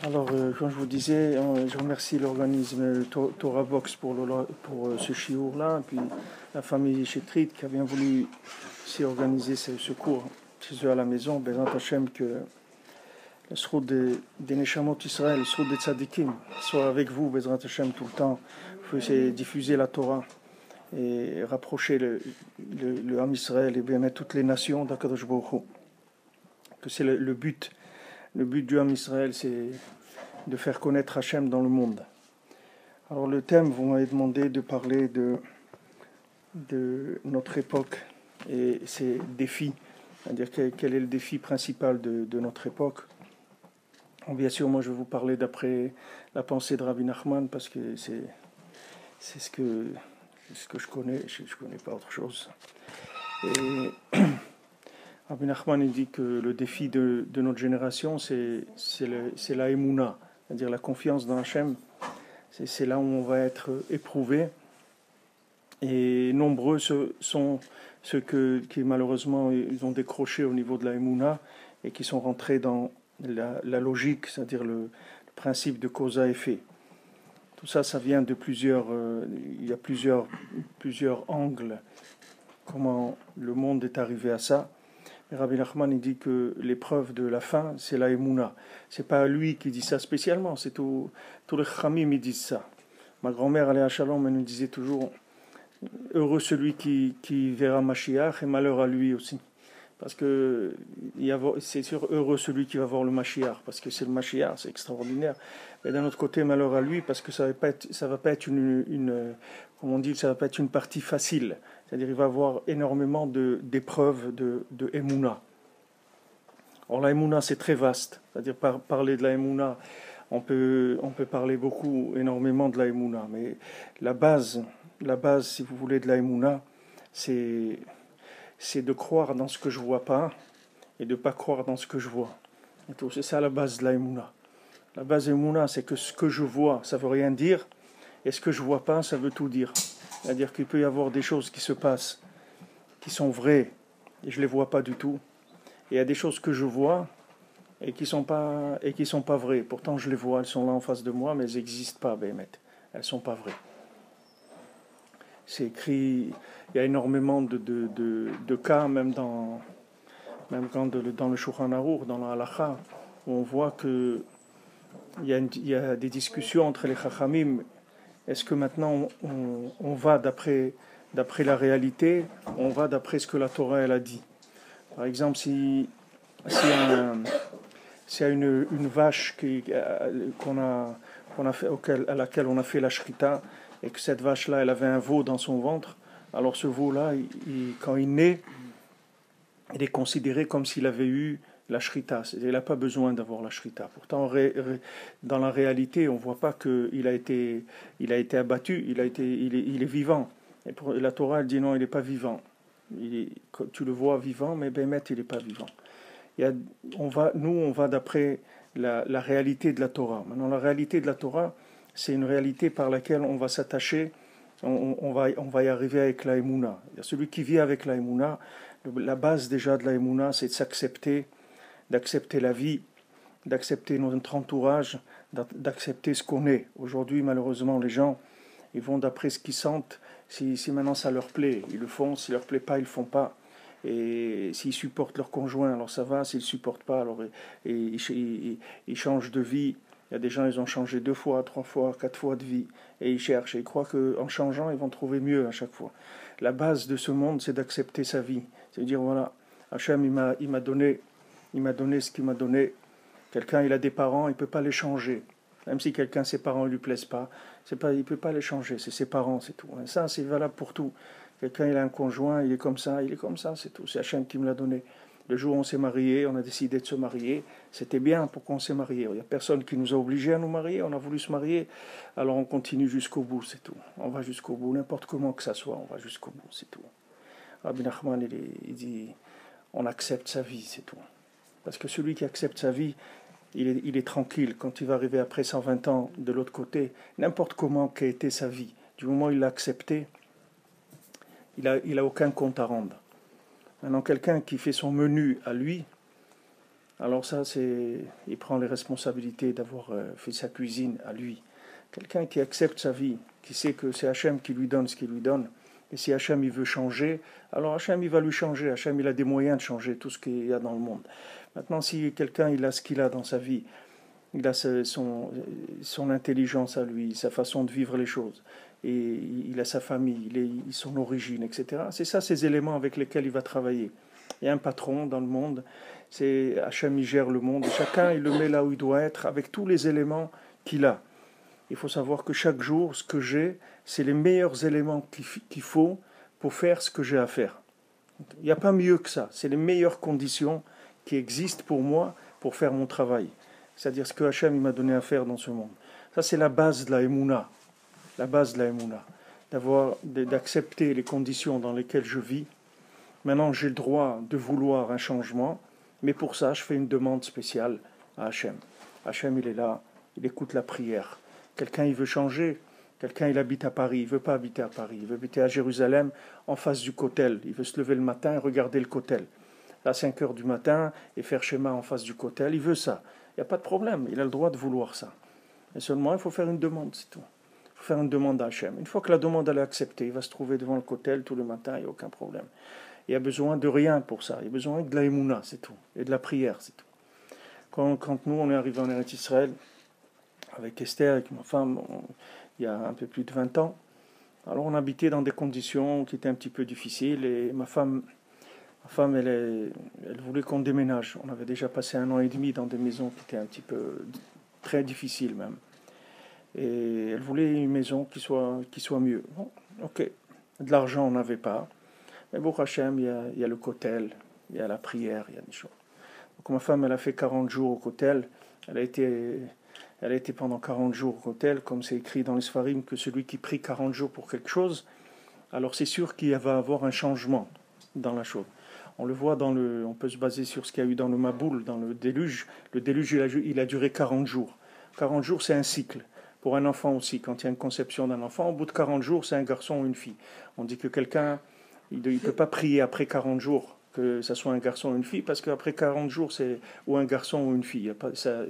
Alors, comme je vous disais, je remercie l'organisme Torah Box pour ce chiour-là, et puis la famille Chetrit qui a bien voulu s'y organiser ce cours chez eux à la maison. Bezrat Hashem, que le sroud des Neshamot Israël, le sroud des Tzadikim, soit avec vous, Bezrat Hashem, tout le temps. Vous pouvez diffuser la Torah et rapprocher le Ham Israël et bien mettre toutes les nations d'Akadosh Baruch Hu. Que c'est le but. Le but du Ham Israël, c'est de faire connaître Hachem dans le monde. Alors le thème, vous m'avez demandé de parler de notre époque et ses défis, c'est-à-dire quel est le défi principal de notre époque. Bon, bien sûr, moi je vais vous parler d'après la pensée de Rabbi Nachman, parce que c'est ce que je connais, je ne connais pas autre chose. Et Rabbi Nachman il dit que le défi de notre génération, c'est la Emouna, c'est-à-dire la confiance dans Hachem. C'est là où on va être éprouvé. Et nombreux sont ceux qui malheureusement ils ont décroché au niveau de la Emouna et qui sont rentrés dans la logique, c'est-à-dire le principe de cause à effet. Tout ça, ça vient de il y a plusieurs angles, comment le monde est arrivé à ça. Et Rabbi Nachman il dit que l'épreuve de la fin, c'est la Emouna. C'est pas lui qui dit ça spécialement, c'est tous les Chachamim ils disent ça. Ma grand-mère, Aléa Shalom, elle nous disait toujours heureux celui qui verra Mashiach et malheur à lui aussi. Parce que c'est sûr, heureux celui qui va voir le Mashiach, parce que c'est le Mashiach, c'est extraordinaire. Mais d'un autre côté, malheur à lui, parce que ça va pas être comme on dit, ça va pas être une partie facile. C'est-à-dire il va avoir énormément d'épreuves de Emouna. Or la Emouna, c'est très vaste. C'est-à-dire parler de la Emouna, on peut parler énormément de la Emouna. Mais la base, si vous voulez, de la Emouna, c'est de croire dans ce que je ne vois pas et de ne pas croire dans ce que je vois. C'est ça la base de la Emouna. La base de l'Emouna, c'est que ce que je vois, ça ne veut rien dire, et ce que je ne vois pas, ça veut tout dire. C'est-à-dire qu'il peut y avoir des choses qui se passent, qui sont vraies, et je ne les vois pas du tout. Et il y a des choses que je vois, et qui sont pas vraies. Pourtant, je les vois, elles sont là en face de moi, mais elles n'existent pas, Béhémet. Elles ne sont pas vraies. C'est écrit, il y a énormément de cas, même dans le Shulchan Aruch, dans la Halacha, où on voit que il y a des discussions entre les Chachamim. Est-ce que maintenant on va d'après la réalité, on va d'après ce que la Torah elle a dit. Par exemple, s'il y a une vache à laquelle on a fait la shrita, et que cette vache-là, elle avait un veau dans son ventre, alors ce veau-là, quand il naît, il est considéré comme s'il avait eu la shrita. Il n'a pas besoin d'avoir la shrita. Pourtant, dans la réalité, on ne voit pas qu'il a été abattu, il est vivant. Et la Torah, elle dit non, il n'est pas vivant. Tu le vois vivant, mais Bémet, il n'est pas vivant. On va d'après la réalité de la Torah. Maintenant, la réalité de la Torah, c'est une réalité par laquelle on va s'attacher, on va y arriver avec la Emouna. Celui qui vit avec la Emouna, la base déjà de la Emouna, c'est d'accepter la vie, d'accepter notre entourage, d'accepter ce qu'on est. Aujourd'hui, malheureusement, les gens, ils vont d'après ce qu'ils sentent. Si maintenant ça leur plaît, ils le font. Si ça leur plaît pas, ils le font pas. Et s'ils supportent leur conjoint, alors ça va. S'ils ne supportent pas, alors ils changent de vie. Il y a des gens, ils ont changé 2 fois, 3 fois, 4 fois de vie. Et ils cherchent. Et ils croient qu'en changeant, ils vont trouver mieux à chaque fois. La base de ce monde, c'est d'accepter sa vie. C'est de dire, voilà, Hachem, il m'a donné ce qu'il m'a donné. Quelqu'un, il a des parents, il ne peut pas les changer. Même si ses parents ne lui plaisent pas, il ne peut pas les changer. C'est ses parents, c'est tout. Et ça, c'est valable pour tout. Quelqu'un, il a un conjoint, il est comme ça, c'est tout. C'est Hachem qui me l'a donné. Le jour où on s'est marié, on a décidé de se marier. C'était bien pour qu'on s'est marié. Il n'y a personne qui nous a obligés à nous marier. On a voulu se marier. Alors on continue jusqu'au bout, c'est tout. On va jusqu'au bout, n'importe comment que ça soit, on va jusqu'au bout, c'est tout. Rabbi Nachman, il dit, on accepte sa vie, c'est tout. Parce que celui qui accepte sa vie, il est tranquille. Quand il va arriver après 120 ans de l'autre côté, n'importe comment qu'a été sa vie, du moment où il l'a accepté, il a aucun compte à rendre. Maintenant, quelqu'un qui fait son menu à lui, Alors ça, il prend les responsabilités d'avoir fait sa cuisine à lui. Quelqu'un qui accepte sa vie, qui sait que c'est Hachem qui lui donne ce qu'il lui donne. Et si Hachem il veut changer, alors Hachem il va lui changer. Hachem il a des moyens de changer tout ce qu'il y a dans le monde. Maintenant, si quelqu'un il a ce qu'il a dans sa vie, il a son intelligence à lui, sa façon de vivre les choses, et il a sa famille, son origine, etc. C'est ça ces éléments avec lesquels il va travailler. Il y a un patron dans le monde, c'est Hachem il gère le monde, chacun il le met là où il doit être avec tous les éléments qu'il a. Il faut savoir que chaque jour, ce que j'ai, c'est les meilleurs éléments qu'il faut pour faire ce que j'ai à faire. Il n'y a pas mieux que ça. C'est les meilleures conditions qui existent pour moi pour faire mon travail. C'est-à-dire ce que Hachem m'a donné à faire dans ce monde. Ça, c'est la base de la Emouna. La base de la Emouna. D'accepter les conditions dans lesquelles je vis. Maintenant, j'ai le droit de vouloir un changement, mais pour ça, je fais une demande spéciale à Hachem. Hachem, il est là, il écoute la prière. Quelqu'un, il veut changer. Quelqu'un, il habite à Paris, il ne veut pas habiter à Paris. Il veut habiter à Jérusalem, en face du Kotel. Il veut se lever le matin et regarder le Kotel. À 5 heures du matin, et faire schéma en face du Kotel. Il veut ça. Il n'y a pas de problème. Il a le droit de vouloir ça. Mais seulement, il faut faire une demande, c'est tout. Il faut faire une demande à Hachem. Une fois que la demande elle est acceptée, il va se trouver devant le Kotel tout le matin, il n'y a aucun problème. Il y a besoin de rien pour ça. Il y a besoin de la Emouna, c'est tout. Et de la prière, c'est tout. Quand nous, on est arrivés en Eretz Israël, avec Esther, avec ma femme, il y a un peu plus de 20 ans, alors on habitait dans des conditions qui étaient un petit peu difficiles, et ma femme elle voulait qu'on déménage. On avait déjà passé 1 an et demi dans des maisons qui étaient un petit peu très difficiles même. Et elle voulait une maison qui soit mieux. Bon, ok. De l'argent, on n'avait pas. Mais pour Hachem, il y a le kotel, il y a la prière, il y a des choses. Donc ma femme, elle a fait 40 jours au kotel. Elle a été pendant 40 jours au kotel, comme c'est écrit dans les Sfarim, que celui qui prie 40 jours pour quelque chose, alors c'est sûr qu'il va avoir un changement dans la chose. On le voit on peut se baser sur ce qu'il y a eu dans le Maboul, dans le déluge. Le déluge, il a duré 40 jours. 40 jours, c'est un cycle. Pour un enfant aussi, quand il y a une conception d'un enfant, au bout de 40 jours, c'est un garçon ou une fille. On dit que quelqu'un, il ne peut pas prier après 40 jours que ça soit un garçon ou une fille, parce qu'après 40 jours, c'est ou un garçon ou une fille.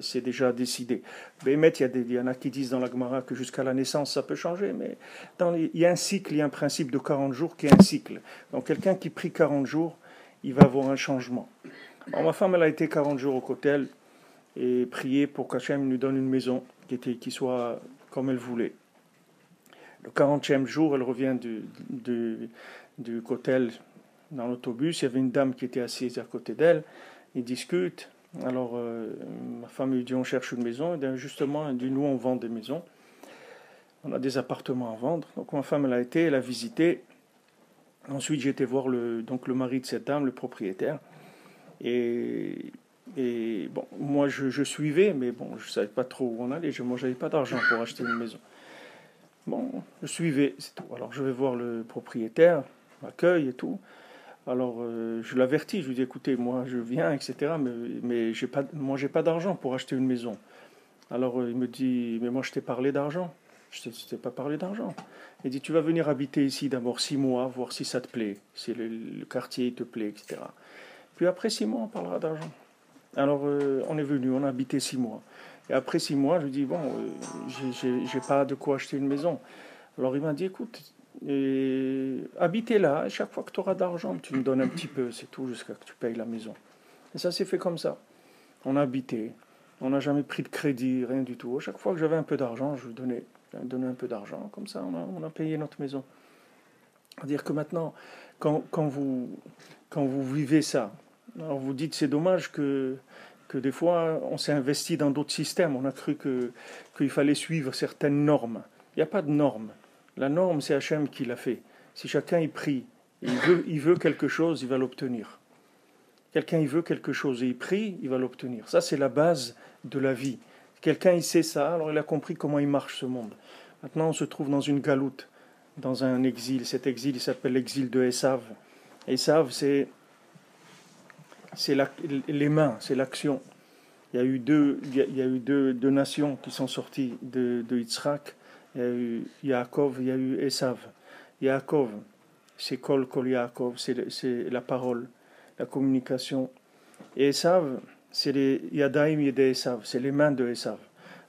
C'est déjà décidé. Bémet, il y en a qui disent dans la Gemara que jusqu'à la naissance, ça peut changer, mais il y a un cycle, il y a un principe de 40 jours qui est un cycle. Donc quelqu'un qui prie 40 jours, il va avoir un changement. Alors, ma femme, elle a été 40 jours au Kotel et prié pour qu'Hachem nous donne une maison qui soit comme elle voulait. Le 40e jour, elle revient du Kotel dans l'autobus. Il y avait une dame qui était assise à côté d'elle. Ils discutent. Alors, ma femme lui dit, on cherche une maison. Et justement, elle dit, nous, on vend des maisons. On a des appartements à vendre. Donc, ma femme, elle a visité. Ensuite, j'ai été voir le mari de cette dame, le propriétaire. Et bon, moi, je suivais, mais bon, je ne savais pas trop où on allait. Moi, je n'avais pas d'argent pour acheter une maison. Bon, je suivais, c'est tout. Alors, je vais voir le propriétaire, m'accueille et tout. Alors, je l'avertis, je lui dis, écoutez, moi, je viens, etc., mais moi, j'ai pas d'argent pour acheter une maison. Alors, il me dit, mais moi, je t'ai parlé d'argent. Je ne t'ai pas parlé d'argent. Il dit, tu vas venir habiter ici d'abord 6 mois, voir si ça te plaît, si le quartier te plaît, etc. Puis après 6 mois, on parlera d'argent. Alors, on est venu, on a habité 6 mois. Et après 6 mois, je lui dis, bon, j'ai pas de quoi acheter une maison. Alors, il m'a dit, écoute, habitez là, et chaque fois que tu auras d'argent, tu me donnes un petit peu, c'est tout, jusqu'à que tu payes la maison. Et ça s'est fait comme ça. On a habité, on n'a jamais pris de crédit, rien du tout. À chaque fois que j'avais un peu d'argent, je lui donnais un peu d'argent, comme ça on a payé notre maison. C'est-à-dire que maintenant, quand vous vivez ça, alors vous dites c'est dommage que des fois on s'est investi dans d'autres systèmes, on a cru qu'il fallait suivre certaines normes. Il n'y a pas de normes. La norme, c'est Hachem qui l'a fait. Si chacun y prie, et il veut quelque chose, il va l'obtenir. Quelqu'un il veut quelque chose et il prie, il va l'obtenir. Ça, c'est la base de la vie. Quelqu'un il sait ça, alors il a compris comment il marche ce monde. Maintenant, on se trouve dans une galoute, dans un exil. Cet exil, il s'appelle l'exil de Esav. Esav, c'est les mains, c'est l'action. Il y a eu deux nations qui sont sorties de Yitzhak. Il y a eu Yaakov, il y a eu Esav. Yaakov, c'est Kol Yaakov, c'est la parole, la communication. Et Esav, c'est les Yadaim Yedei Esav, c'est les mains de Esav.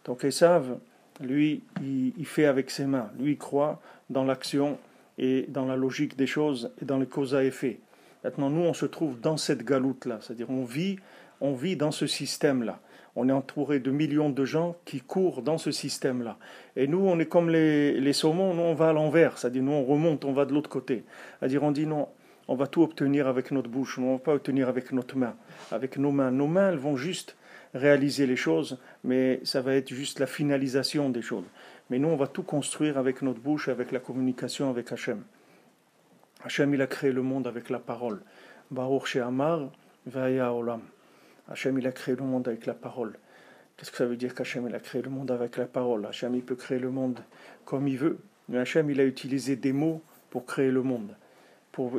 Donc Esav, lui, il fait avec ses mains. Lui, il croit dans l'action et dans la logique des choses et dans les causes à effet. Maintenant, nous, on se trouve dans cette galoute-là, c'est-à-dire on vit dans ce système-là. On est entouré de millions de gens qui courent dans ce système-là. Et nous, on est comme les saumons, nous, on va à l'envers, c'est-à-dire nous, on remonte, on va de l'autre côté. C'est-à-dire on dit non, on va tout obtenir avec notre bouche, on ne va pas obtenir avec notre main, avec nos mains. Nos mains, elles vont juste réaliser les choses, mais ça va être juste la finalisation des choses. Mais nous, on va tout construire avec notre bouche, avec la communication avec Hachem. Hachem, il a créé le monde avec la parole. Baruch She'amar Vaya Olam. Hachem, il a créé le monde avec la parole. Qu'est-ce que ça veut dire qu'Hachem, il a créé le monde avec la parole? Hachem, il peut créer le monde comme il veut. Mais Hachem, il a utilisé des mots pour créer le monde.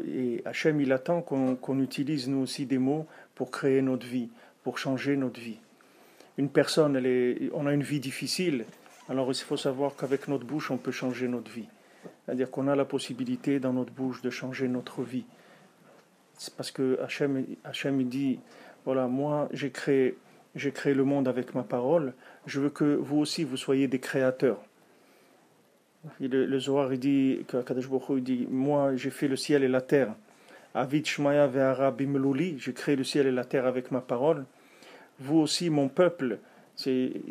Et Hachem, il attend qu'on utilise nous aussi des mots pour créer notre vie, pour changer notre vie. Une personne, on a une vie difficile, alors il faut savoir qu'avec notre bouche, on peut changer notre vie. C'est-à-dire qu'on a la possibilité dans notre bouche de changer notre vie. C'est parce que Hachem il dit, voilà, moi j'ai créé le monde avec ma parole, je veux que vous aussi vous soyez des créateurs. Le Zohar il dit, Kadosh Baruch Hu, il dit, moi j'ai fait le ciel et la terre. Avid Shmaya ve'ara bimluli, j'ai créé le ciel et la terre avec ma parole. Vous aussi, mon peuple,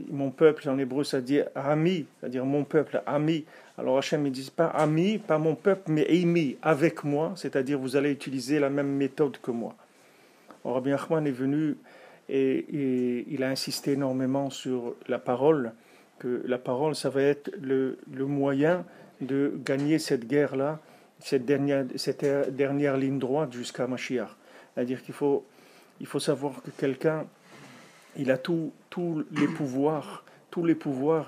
mon peuple en hébreu ça dit ami, c'est-à-dire mon peuple, ami. Alors Hachem ne dit pas ami, pas mon peuple, mais Eimi, avec moi, c'est-à-dire vous allez utiliser la même méthode que moi. Alors Rabbi Nachman est venu et il a insisté énormément sur la parole, que la parole ça va être le moyen de gagner cette guerre-là, cette dernière ligne droite jusqu'à Mashiach. C'est-à-dire qu'il faut savoir que quelqu'un il a tous les pouvoirs,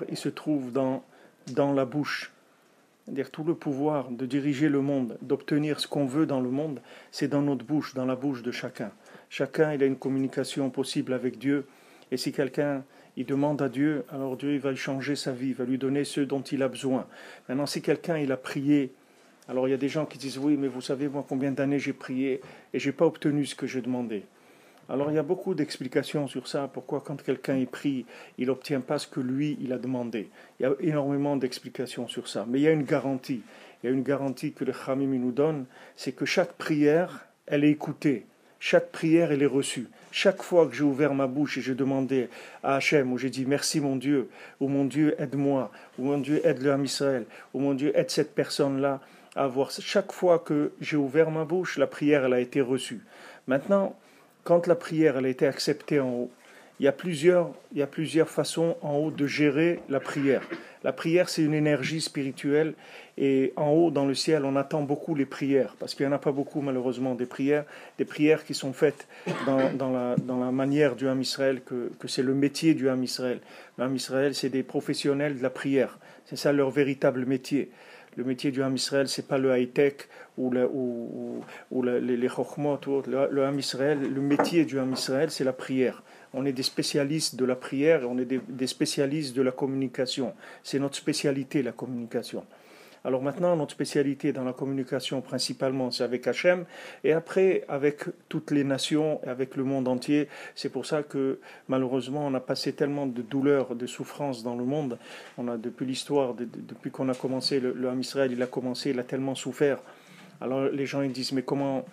ils se trouvent dans la bouche. C'est-à-dire tout le pouvoir de diriger le monde, d'obtenir ce qu'on veut dans le monde, c'est dans notre bouche, dans la bouche de chacun. Chacun, il a une communication possible avec Dieu. Et si quelqu'un, il demande à Dieu, alors Dieu, il va lui changer sa vie, il va lui donner ce dont il a besoin. Maintenant, si quelqu'un, il a prié, alors il y a des gens qui disent, oui, mais vous savez, moi, combien d'années j'ai prié et je n'ai pas obtenu ce que je demandais. Alors il y a beaucoup d'explications sur ça, pourquoi quand quelqu'un y prie, il n'obtient pas ce que lui, il a demandé. Il y a énormément d'explications sur ça. Mais il y a une garantie. Il y a une garantie que le Khamim nous donne, c'est que chaque prière, elle est écoutée. Chaque prière, elle est reçue. Chaque fois que j'ai ouvert ma bouche et j'ai demandé à Hachem, où j'ai dit merci mon Dieu, ou mon Dieu aide-moi, ou mon Dieu aide le Ham Israël, ou mon Dieu aide cette personne-là à avoir. Chaque fois que j'ai ouvert ma bouche, la prière, elle a été reçue. Maintenant, quand la prière elle a été acceptée en haut, il y a plusieurs façons en haut de gérer la prière. La prière, c'est une énergie spirituelle et en haut, dans le ciel, on attend beaucoup les prières parce qu'il n'y en a pas beaucoup, malheureusement, des prières qui sont faites dans la manière du Ham Israël, que c'est le métier du Ham Israël. Le Ham Israël, c'est des professionnels de la prière. C'est ça leur véritable métier. Le métier du Ham Israël, c'est pas le high-tech ou les chokhmot ou autre. Le Ham Israël, le métier du Ham Israël, c'est la prière. On est des spécialistes de la prière et on est des spécialistes de la communication. C'est notre spécialité, la communication. Alors maintenant, notre spécialité dans la communication, principalement, c'est avec Hachem, et après, avec toutes les nations, avec le monde entier. C'est pour ça que, malheureusement, on a passé tellement de douleurs, de souffrances dans le monde. On a, depuis l'histoire, depuis qu'on a commencé, le Ham Israël, il a tellement souffert. Alors les gens, ils disent, mais comment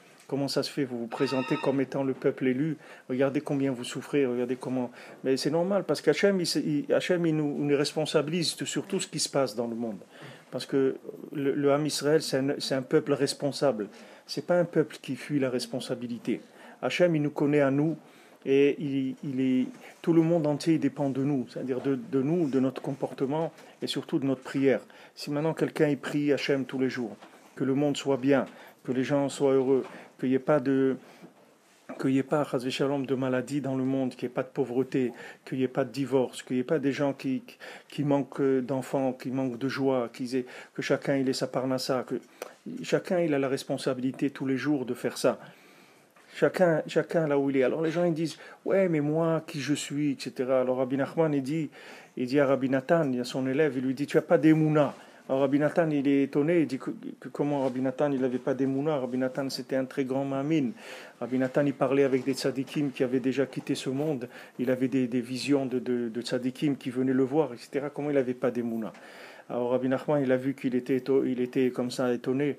ça se fait? Vous vous présentez comme étant le peuple élu. Regardez combien vous souffrez, regardez comment... Mais c'est normal, parce qu'Hachem, il nous responsabilise sur tout ce qui se passe dans le monde. Parce que le Ham Israël, c'est un peuple responsable. Ce n'est pas un peuple qui fuit la responsabilité. Hachem, il nous connaît à nous, et tout le monde entier dépend de nous, c'est-à-dire de nous, de notre comportement, et surtout de notre prière. Si maintenant quelqu'un y prie Hachem tous les jours, que le monde soit bien, que les gens soient heureux, qu'il n'y ait pas chas v'shalom, de maladie dans le monde, qu'il n'y ait pas de pauvreté, qu'il n'y ait pas de divorce, qu'il n'y ait pas des gens qui manquent d'enfants, qui manquent de joie, que chacun il ait sa parnassa, que chacun il a la responsabilité tous les jours de faire ça. Chacun là où il est. Alors les gens ils disent, ouais mais moi qui je suis, etc. Alors Rabbi Nachman il dit à Rabbi Nathan, il y a son élève, il lui dit, tu n'as pas d'émouna. Alors Rabbi Nathan, il est étonné, il dit que comment Rabbi Nathan, il n'avait pas d'émouna. Rabbi Nathan, c'était un très grand mamin. Rabbi Nathan, il parlait avec des tzadikim qui avaient déjà quitté ce monde. Il avait des visions de tzadikim qui venaient le voir, etc. Comment il n'avait pas d'émouna? Alors Rabbi Nachman, il a vu qu'il était comme ça étonné.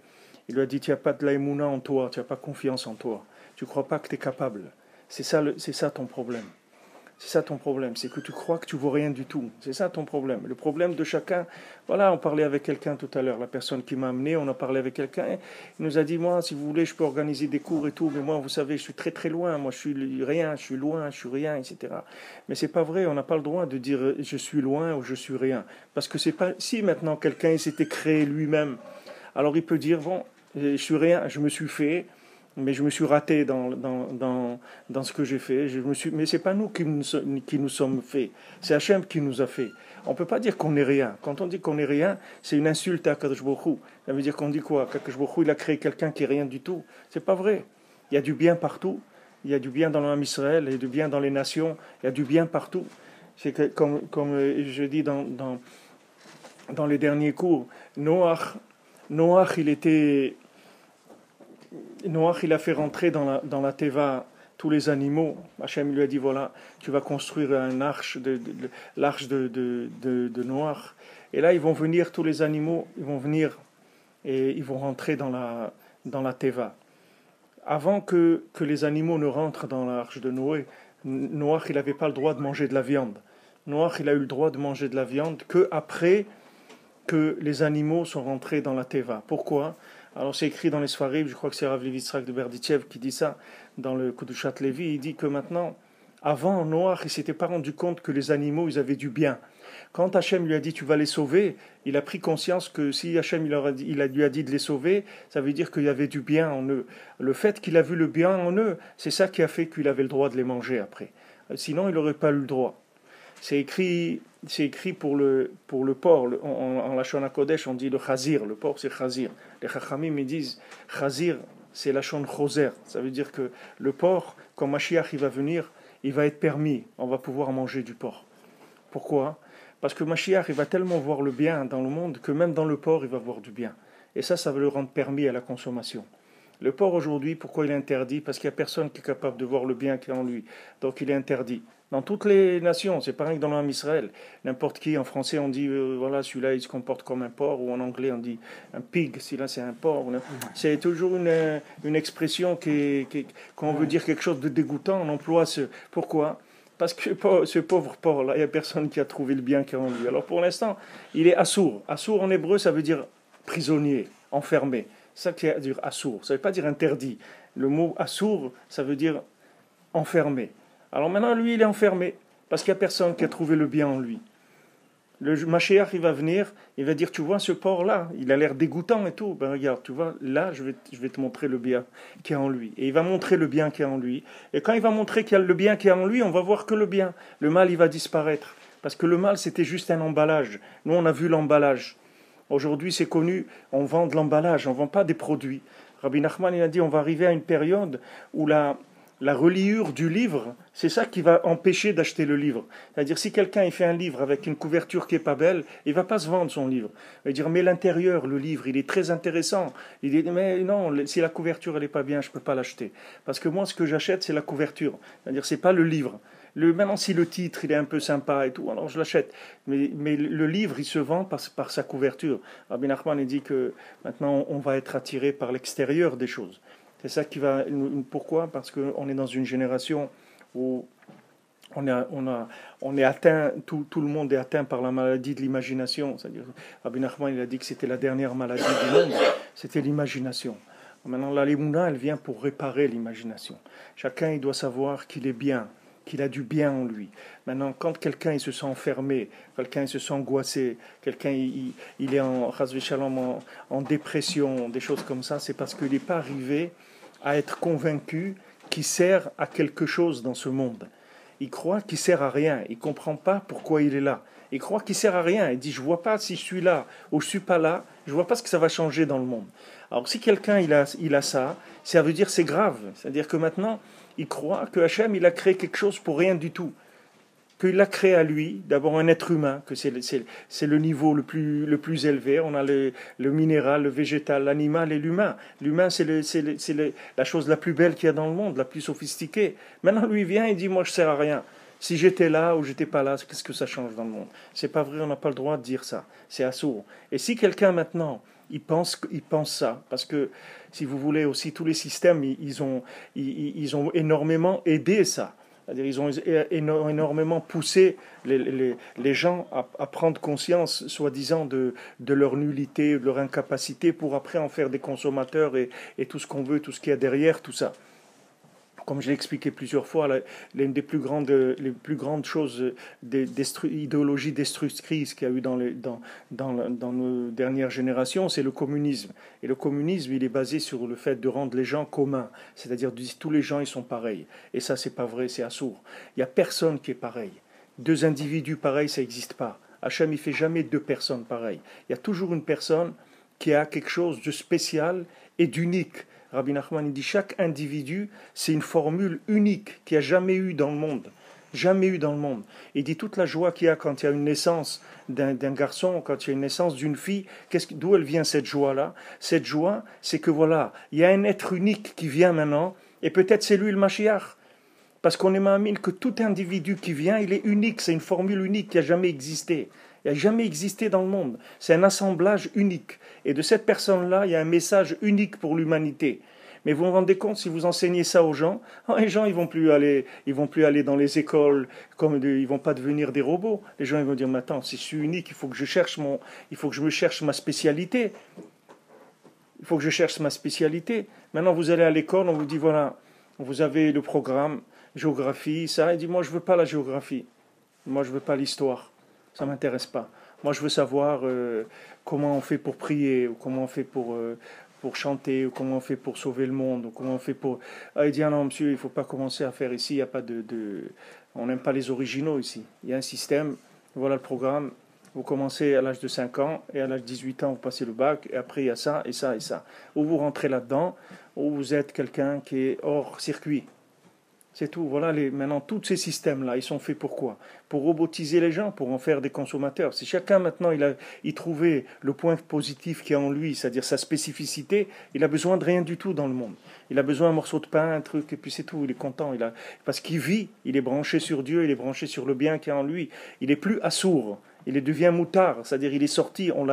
Il lui a dit, tu n'as pas de la émouna en toi, tu n'as pas confiance en toi. Tu ne crois pas que tu es capable. C'est ça ton problème. C'est ça ton problème, c'est que tu crois que tu ne vaux rien du tout. C'est ça ton problème. Le problème de chacun, voilà, on parlait avec quelqu'un tout à l'heure, la personne qui m'a amené, on a parlé avec quelqu'un, il nous a dit, moi, si vous voulez, je peux organiser des cours et tout, mais moi, vous savez, je suis très très loin, moi, je suis rien, je suis loin, je suis rien, etc. Mais c'est pas vrai, on n'a pas le droit de dire je suis loin ou je suis rien. Parce que c'est pas, si maintenant quelqu'un s'était créé lui-même, alors il peut dire, bon, je suis rien, je me suis fait, mais je me suis raté dans ce que j'ai fait. Mais ce n'est pas nous qui nous sommes faits. C'est Hachem qui nous a fait. On ne peut pas dire qu'on n'est rien. Quand on dit qu'on n'est rien, c'est une insulte à Kadosh Baruch Hu. Ça veut dire qu'on dit quoi? Kadosh Baruch Hu, il a créé quelqu'un qui est rien du tout. Ce n'est pas vrai. Il y a du bien partout. Il y a du bien dans l'âme Israël, il y a du bien dans les nations. Il y a du bien partout. C'est que, comme je dis dans les derniers cours, Noach, il a fait rentrer dans la Teva tous les animaux. Hachem lui a dit, voilà, tu vas construire l'arche de Noach. Et là, ils vont venir, tous les animaux, ils vont venir et ils vont rentrer dans la Teva. Avant que les animaux ne rentrent dans l'arche de Noé, Noach, il n'avait pas le droit de manger de la viande. Noach, il a eu le droit de manger de la viande qu'après que les animaux sont rentrés dans la Teva. Pourquoi? Alors c'est écrit dans les Sfarim, je crois que c'est Rav Levi Yitzhak de Berditchev qui dit ça, dans le Kudushat Levi, il dit que maintenant, avant Noach, il ne s'était pas rendu compte que les animaux, ils avaient du bien. Quand Hachem lui a dit tu vas les sauver, il a pris conscience que si Hachem lui a dit de les sauver, ça veut dire qu'il y avait du bien en eux. Le fait qu'il a vu le bien en eux, c'est ça qui a fait qu'il avait le droit de les manger après. Sinon, il n'aurait pas eu le droit. C'est écrit pour le porc. En Lachon HaKodesh, on dit le chazir. Le porc, c'est chazir. Les chachamim, ils disent chazir, c'est Lachon choser. Ça veut dire que le porc, quand Mashiach il va venir, il va être permis. On va pouvoir manger du porc. Pourquoi? Parce que Mashiach, il va tellement voir le bien dans le monde que même dans le porc, il va voir du bien. Et ça va le rendre permis à la consommation. Le porc aujourd'hui, pourquoi il est interdit? Parce qu'il n'y a personne qui est capable de voir le bien qui est en lui. Donc il est interdit. Dans toutes les nations, c'est pareil que dans l'âme Israël. N'importe qui, en français, on dit, voilà, celui-là, il se comporte comme un porc, ou en anglais, on dit un pig, celui-là, c'est un porc. C'est toujours une expression quand on veut dire quelque chose de dégoûtant, on emploie ce. Pourquoi? Parce que ce pauvre porc-là, il n'y a personne qui a trouvé le bien qui est en lui. Alors pour l'instant, il est assour. Assour en hébreu, ça veut dire prisonnier, enfermé. C'est ça qui veut dire assour. Ça ne veut pas dire interdit. Le mot assour, ça veut dire enfermé. Alors maintenant, lui, il est enfermé, parce qu'il n'y a personne qui a trouvé le bien en lui. Le Mashiach, il va venir, il va dire, tu vois ce porc-là, il a l'air dégoûtant et tout. Ben regarde, tu vois, là, je vais te montrer le bien qui est en lui. Et il va montrer le bien qui est en lui. Et quand il va montrer qu'il y a le bien qui est en lui, on va voir que le bien. Le mal, il va disparaître. Parce que le mal, c'était juste un emballage. Nous, on a vu l'emballage. Aujourd'hui, c'est connu, on vend de l'emballage, on ne vend pas des produits. Rabbi Nachman, il a dit, on va arriver à une période où la reliure du livre, c'est ça qui va empêcher d'acheter le livre. C'est-à-dire, si quelqu'un il fait un livre avec une couverture qui n'est pas belle, il ne va pas se vendre son livre. Il va dire, mais l'intérieur, le livre, il est très intéressant. Il dit, mais non, si la couverture elle n'est pas bien, je ne peux pas l'acheter. Parce que moi, ce que j'achète, c'est la couverture. C'est-à-dire, ce n'est pas le livre. Maintenant, si le titre il est un peu sympa et tout, alors je l'achète. Mais le livre, il se vend par sa couverture. Rabbi Nachman il dit que maintenant, on va être attiré par l'extérieur des choses. C'est ça qui va. Pourquoi? Parce qu'on est dans une génération où on est atteint, tout le monde est atteint par la maladie de l'imagination. C'est-à-dire, Rabbi Nachman il a dit que c'était la dernière maladie du monde, c'était l'imagination. Maintenant, la Lémouna, elle vient pour réparer l'imagination. Chacun, il doit savoir qu'il est bien, qu'il a du bien en lui. Maintenant, quand quelqu'un il se sent enfermé, quelqu'un il se sent angoissé, quelqu'un il est en dépression, des choses comme ça, c'est parce qu'il n'est pas arrivé à être convaincu qu'il sert à quelque chose dans ce monde. Il croit qu'il sert à rien, il ne comprend pas pourquoi il est là. Il croit qu'il sert à rien, il dit je ne vois pas si je suis là ou je ne suis pas là, je ne vois pas ce que ça va changer dans le monde. Alors si quelqu'un il a ça, ça veut dire c'est grave, c'est-à-dire que maintenant il croit que Hachem il a créé quelque chose pour rien du tout. qu'il a créé à lui, d'abord un être humain, que c'est le niveau le plus élevé. On a le minéral, le végétal, l'animal et l'humain. L'humain, la chose la plus belle qu'il y a dans le monde, la plus sophistiquée. Maintenant, lui vient et dit, moi, je ne sers à rien. Si j'étais là ou j'étais pas là, qu'est-ce que ça change dans le monde? C'est pas vrai, on n'a pas le droit de dire ça. C'est assourd. Et si quelqu'un maintenant, il pense ça, parce que si vous voulez aussi tous les systèmes, ils ont énormément aidé ça. C'est-à-dire ils ont énormément poussé les gens à prendre conscience, soi-disant, de leur nullité, de leur incapacité, pour après en faire des consommateurs et tout ce qu'on veut, tout ce qu'il y a derrière, tout ça. Comme je l'ai expliqué plusieurs fois, l'une des plus grandes choses, idéologies destructrices qu'il y a eu dans nos dernières générations, c'est le communisme. Et le communisme, il est basé sur le fait de rendre les gens communs. C'est-à-dire que tous les gens, ils sont pareils. Et ça, c'est pas vrai, c'est assourd. Il n'y a personne qui est pareil. Deux individus pareils, ça n'existe pas. Hachem, il ne fait jamais deux personnes pareilles. Il y a toujours une personne qui a quelque chose de spécial et d'unique. Rabbi Nachman dit chaque individu, c'est une formule unique qu'il n'y a jamais eu dans le monde. Jamais eu dans le monde. Il dit toute la joie qu'il y a quand il y a une naissance d'un garçon, quand il y a une naissance d'une fille, d'où elle vient cette joie-là? Cette joie, c'est que voilà, il y a un être unique qui vient maintenant, et peut-être c'est lui le Mashiach. Parce qu'on est ma'amine que tout individu qui vient, il est unique, c'est une formule unique qui n'a jamais existé. Il n'a jamais existé dans le monde. C'est un assemblage unique. Et de cette personne-là, il y a un message unique pour l'humanité. Mais vous vous rendez compte, si vous enseignez ça aux gens, les gens ils vont plus aller dans les écoles, ils vont pas devenir des robots. Les gens ils vont dire, mais attends, si je suis unique, il faut que je me cherche ma spécialité. Il faut que je cherche ma spécialité. Maintenant, vous allez à l'école, on vous dit, voilà, vous avez le programme, géographie, ça. Il dit, moi, je veux pas la géographie. Moi, je veux pas l'histoire. Ça ne m'intéresse pas. Moi, je veux savoir comment on fait pour prier, ou comment on fait pour chanter, ou comment on fait pour sauver le monde, ou comment on fait pour... Ah, il dit, ah non, monsieur, il ne faut pas commencer à faire ici, il n'y a pas on n'aime pas les originaux ici. Il y a un système, voilà le programme, vous commencez à l'âge de 5 ans, et à l'âge de 18 ans, vous passez le bac, et après, il y a ça, et ça, et ça. Ou vous rentrez là-dedans, ou vous êtes quelqu'un qui est hors circuit. C'est tout. Voilà, maintenant, tous ces systèmes-là, ils sont faits pour quoi? Pour robotiser les gens, pour en faire des consommateurs. Si chacun, maintenant, il trouvait le point positif qu'il y a en lui, c'est-à-dire sa spécificité, il n'a besoin de rien du tout dans le monde. Il a besoin d'un morceau de pain, un truc, et puis c'est tout. Il est content. Parce qu'il vit, il est branché sur Dieu, il est branché sur le bien qu'il y a en lui. Il n'est plus assourd. Il devient moutard, c'est-à-dire il est sorti, on lui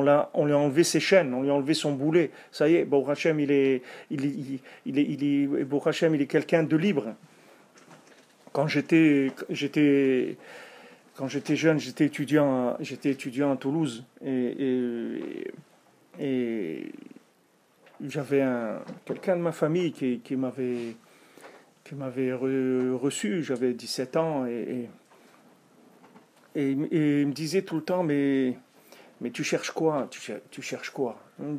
a enlevé ses chaînes, on lui a enlevé son boulet. Ça y est, Baruch Hashem, il est quelqu'un de libre. Quand j'étais jeune, j'étais étudiant à Toulouse et j'avais quelqu'un de ma famille qui m'avait reçu. J'avais 17 ans et il me disait tout le temps, mais tu cherches quoi? Tu cherches quoi? Il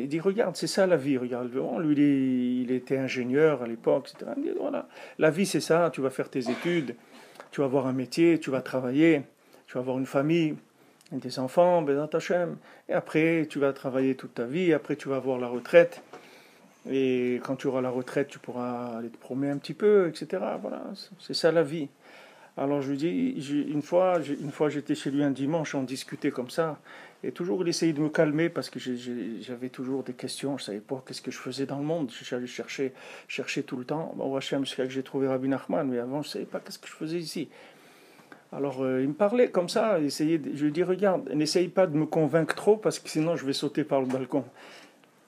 dit, regarde, c'est ça la vie, regarde. Lui, il était ingénieur à l'époque, etc. Il me dit, voilà, la vie c'est ça, tu vas faire tes études, tu vas avoir un métier, tu vas travailler, tu vas avoir une famille, des enfants, Bezat Hashem, et après tu vas travailler toute ta vie, après tu vas avoir la retraite, et quand tu auras la retraite, tu pourras aller te promener un petit peu, etc. Voilà, c'est ça la vie. Alors je lui dis, une fois j'étais chez lui un dimanche, on discutait comme ça, et toujours il essayait de me calmer parce que j'avais toujours des questions, je ne savais pas qu'est-ce que je faisais dans le monde, j'allais chercher tout le temps. Bon, Hachem, c'est là que j'ai trouvé Rabbi Nachman, mais avant je ne savais pas qu'est-ce que je faisais ici. Alors il me parlait comme ça, je lui dis, regarde, n'essaye pas de me convaincre trop parce que sinon je vais sauter par le balcon.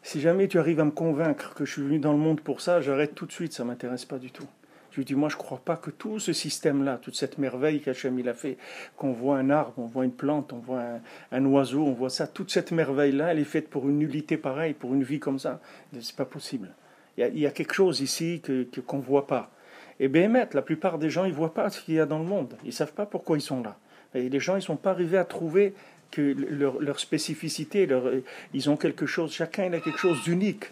Si jamais tu arrives à me convaincre que je suis venu dans le monde pour ça, j'arrête tout de suite, ça ne m'intéresse pas du tout. Je lui dis, moi je ne crois pas que tout ce système-là, toute cette merveille qu'Hachem il a fait, qu'on voit un arbre, on voit une plante, on voit un oiseau, on voit ça, toute cette merveille-là, elle est faite pour une nullité pareille, pour une vie comme ça. C'est pas possible. Il y a quelque chose ici qu'on ne voit pas. Et Béhémet, la plupart des gens, ils ne voient pas ce qu'il y a dans le monde. Ils ne savent pas pourquoi ils sont là. Et les gens, ils ne sont pas arrivés à trouver que leur spécificité, ils ont quelque chose, chacun il a quelque chose d'unique.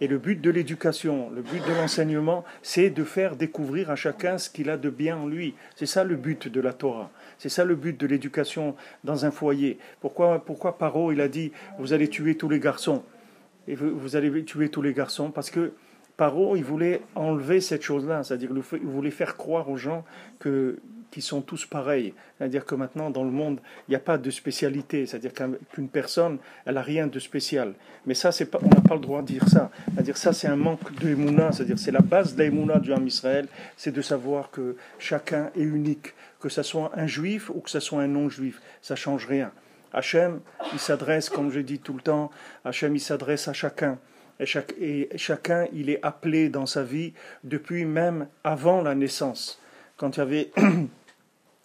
Et le but de l'éducation, le but de l'enseignement, c'est de faire découvrir à chacun ce qu'il a de bien en lui. C'est ça le but de la Torah. C'est ça le but de l'éducation dans un foyer. Pourquoi Paro, il a dit, vous allez tuer tous les garçons. Et vous allez tuer tous les garçons parce que Paro, il voulait enlever cette chose-là, c'est-à-dire il voulait faire croire aux gens qui sont tous pareils. C'est-à-dire que maintenant, dans le monde, il n'y a pas de spécialité. C'est-à-dire qu'une personne, elle n'a rien de spécial. Mais ça, c'est pas, on n'a pas le droit de dire ça. C'est-à-dire ça, c'est un manque d'émouna. C'est-à-dire c'est la base de l'émouna du Ham Israël, c'est de savoir que chacun est unique, que ce soit un juif ou que ce soit un non-juif. Ça ne change rien. Hachem, il s'adresse, comme je dis tout le temps, Hachem, il s'adresse à chacun. Et chacun, il est appelé dans sa vie depuis même avant la naissance. Quand il y avait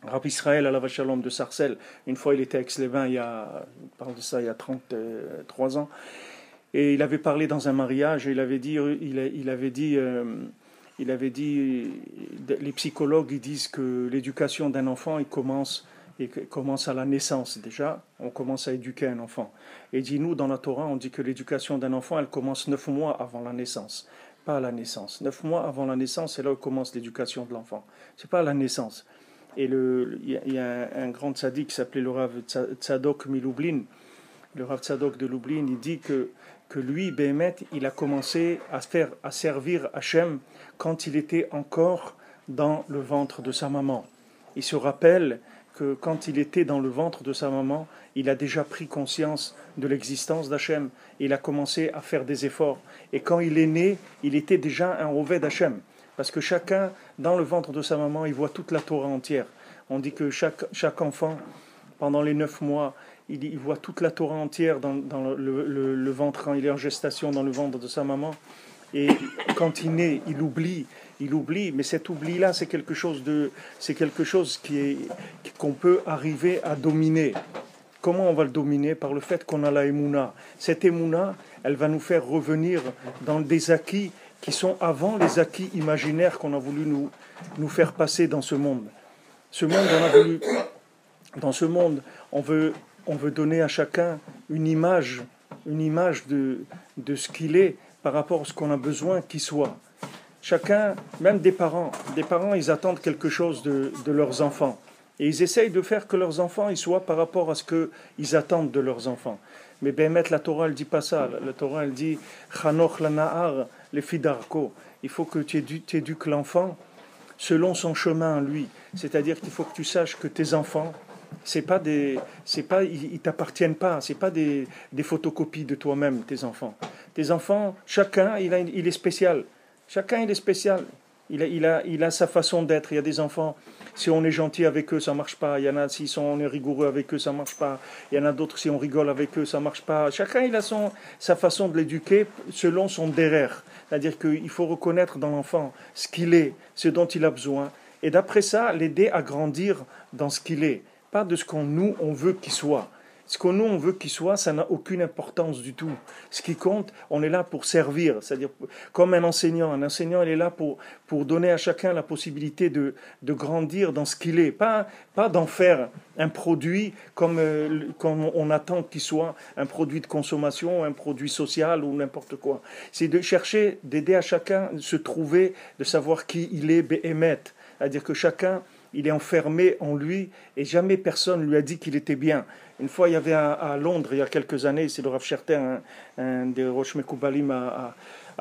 Rabbi Israël Alav Shalom de Sarcelles, une fois il était à Aix-les-Bains, il parle de ça il y a 33 ans, et il avait parlé dans un mariage, et il avait dit, les psychologues ils disent que l'éducation d'un enfant, il commence à la naissance déjà, on commence à éduquer un enfant. Et dit, nous, dans la Torah, on dit que l'éducation d'un enfant, elle commence 9 mois avant la naissance, pas à la naissance. 9 mois avant la naissance, c'est là où commence l'éducation de l'enfant. C'est pas à la naissance. Et il y a un grand tzaddik qui s'appelait le Rav Tzadok Miloublin. Le Rav Tzadok de Lublin, il dit que lui, Béhémet, il a commencé à servir Hachem quand il était encore dans le ventre de sa maman. Il se rappelle que quand il était dans le ventre de sa maman, il a déjà pris conscience de l'existence d'Hachem. Il a commencé à faire des efforts. Et quand il est né, il était déjà un Oved d'Hachem. Parce que chacun, dans le ventre de sa maman, il voit toute la Torah entière. On dit que chaque enfant, pendant les 9 mois, il voit toute la Torah entière dans le ventre, quand il est en gestation dans le ventre de sa maman. Et quand il naît, il oublie, mais cet oubli-là, c'est quelque chose qu'on peut arriver à dominer. Comment on va le dominer? Par le fait qu'on a la émouna. Cette émouna, elle va nous faire revenir dans des acquis qui sont avant les acquis imaginaires qu'on a voulu nous faire passer dans ce monde. Dans ce monde, on veut donner à chacun une image de ce qu'il est par rapport à ce qu'on a besoin qu'il soit. Chacun, même des parents, ils attendent quelque chose de leurs enfants. Et ils essayent de faire que leurs enfants ils soient par rapport à ce qu'ils attendent de leurs enfants. Mais Béhémet, la Torah, elle dit pas ça. La Torah, elle dit Chanoch lanahar le fidarko. Il faut que tu éduques l'enfant selon son chemin, lui. C'est-à-dire qu'il faut que tu saches que tes enfants, ils t'appartiennent pas. C'est pas des photocopies de toi-même, tes enfants. Tes enfants, chacun, il est spécial. Chacun, il est spécial. Il a sa façon d'être. Il y a des enfants, si on est gentil avec eux, ça marche pas. Il y en a, si on est rigoureux avec eux, ça marche pas. Il y en a d'autres, si on rigole avec eux, ça marche pas. Chacun, il a sa façon de l'éduquer selon son derrière. C'est-à-dire qu'il faut reconnaître dans l'enfant ce qu'il est, ce dont il a besoin. Et d'après ça, l'aider à grandir dans ce qu'il est. Pas de ce on veut qu'il soit. Ce que nous, on veut qu'il soit, ça n'a aucune importance du tout. Ce qui compte, on est là pour servir. C'est-à-dire, comme un enseignant. Un enseignant, il est là pour donner à chacun la possibilité de grandir dans ce qu'il est. Pas d'en faire un produit comme on attend qu'il soit un produit de consommation, un produit social ou n'importe quoi. C'est de chercher, d'aider à chacun de se trouver, de savoir qui il est, Béhémet. C'est-à-dire que chacun, il est enfermé en lui et jamais personne lui a dit qu'il était bien. Une fois, il y avait à Londres, il y a quelques années, c'est le Rav Scherter, un des Rosh Mekoubalim à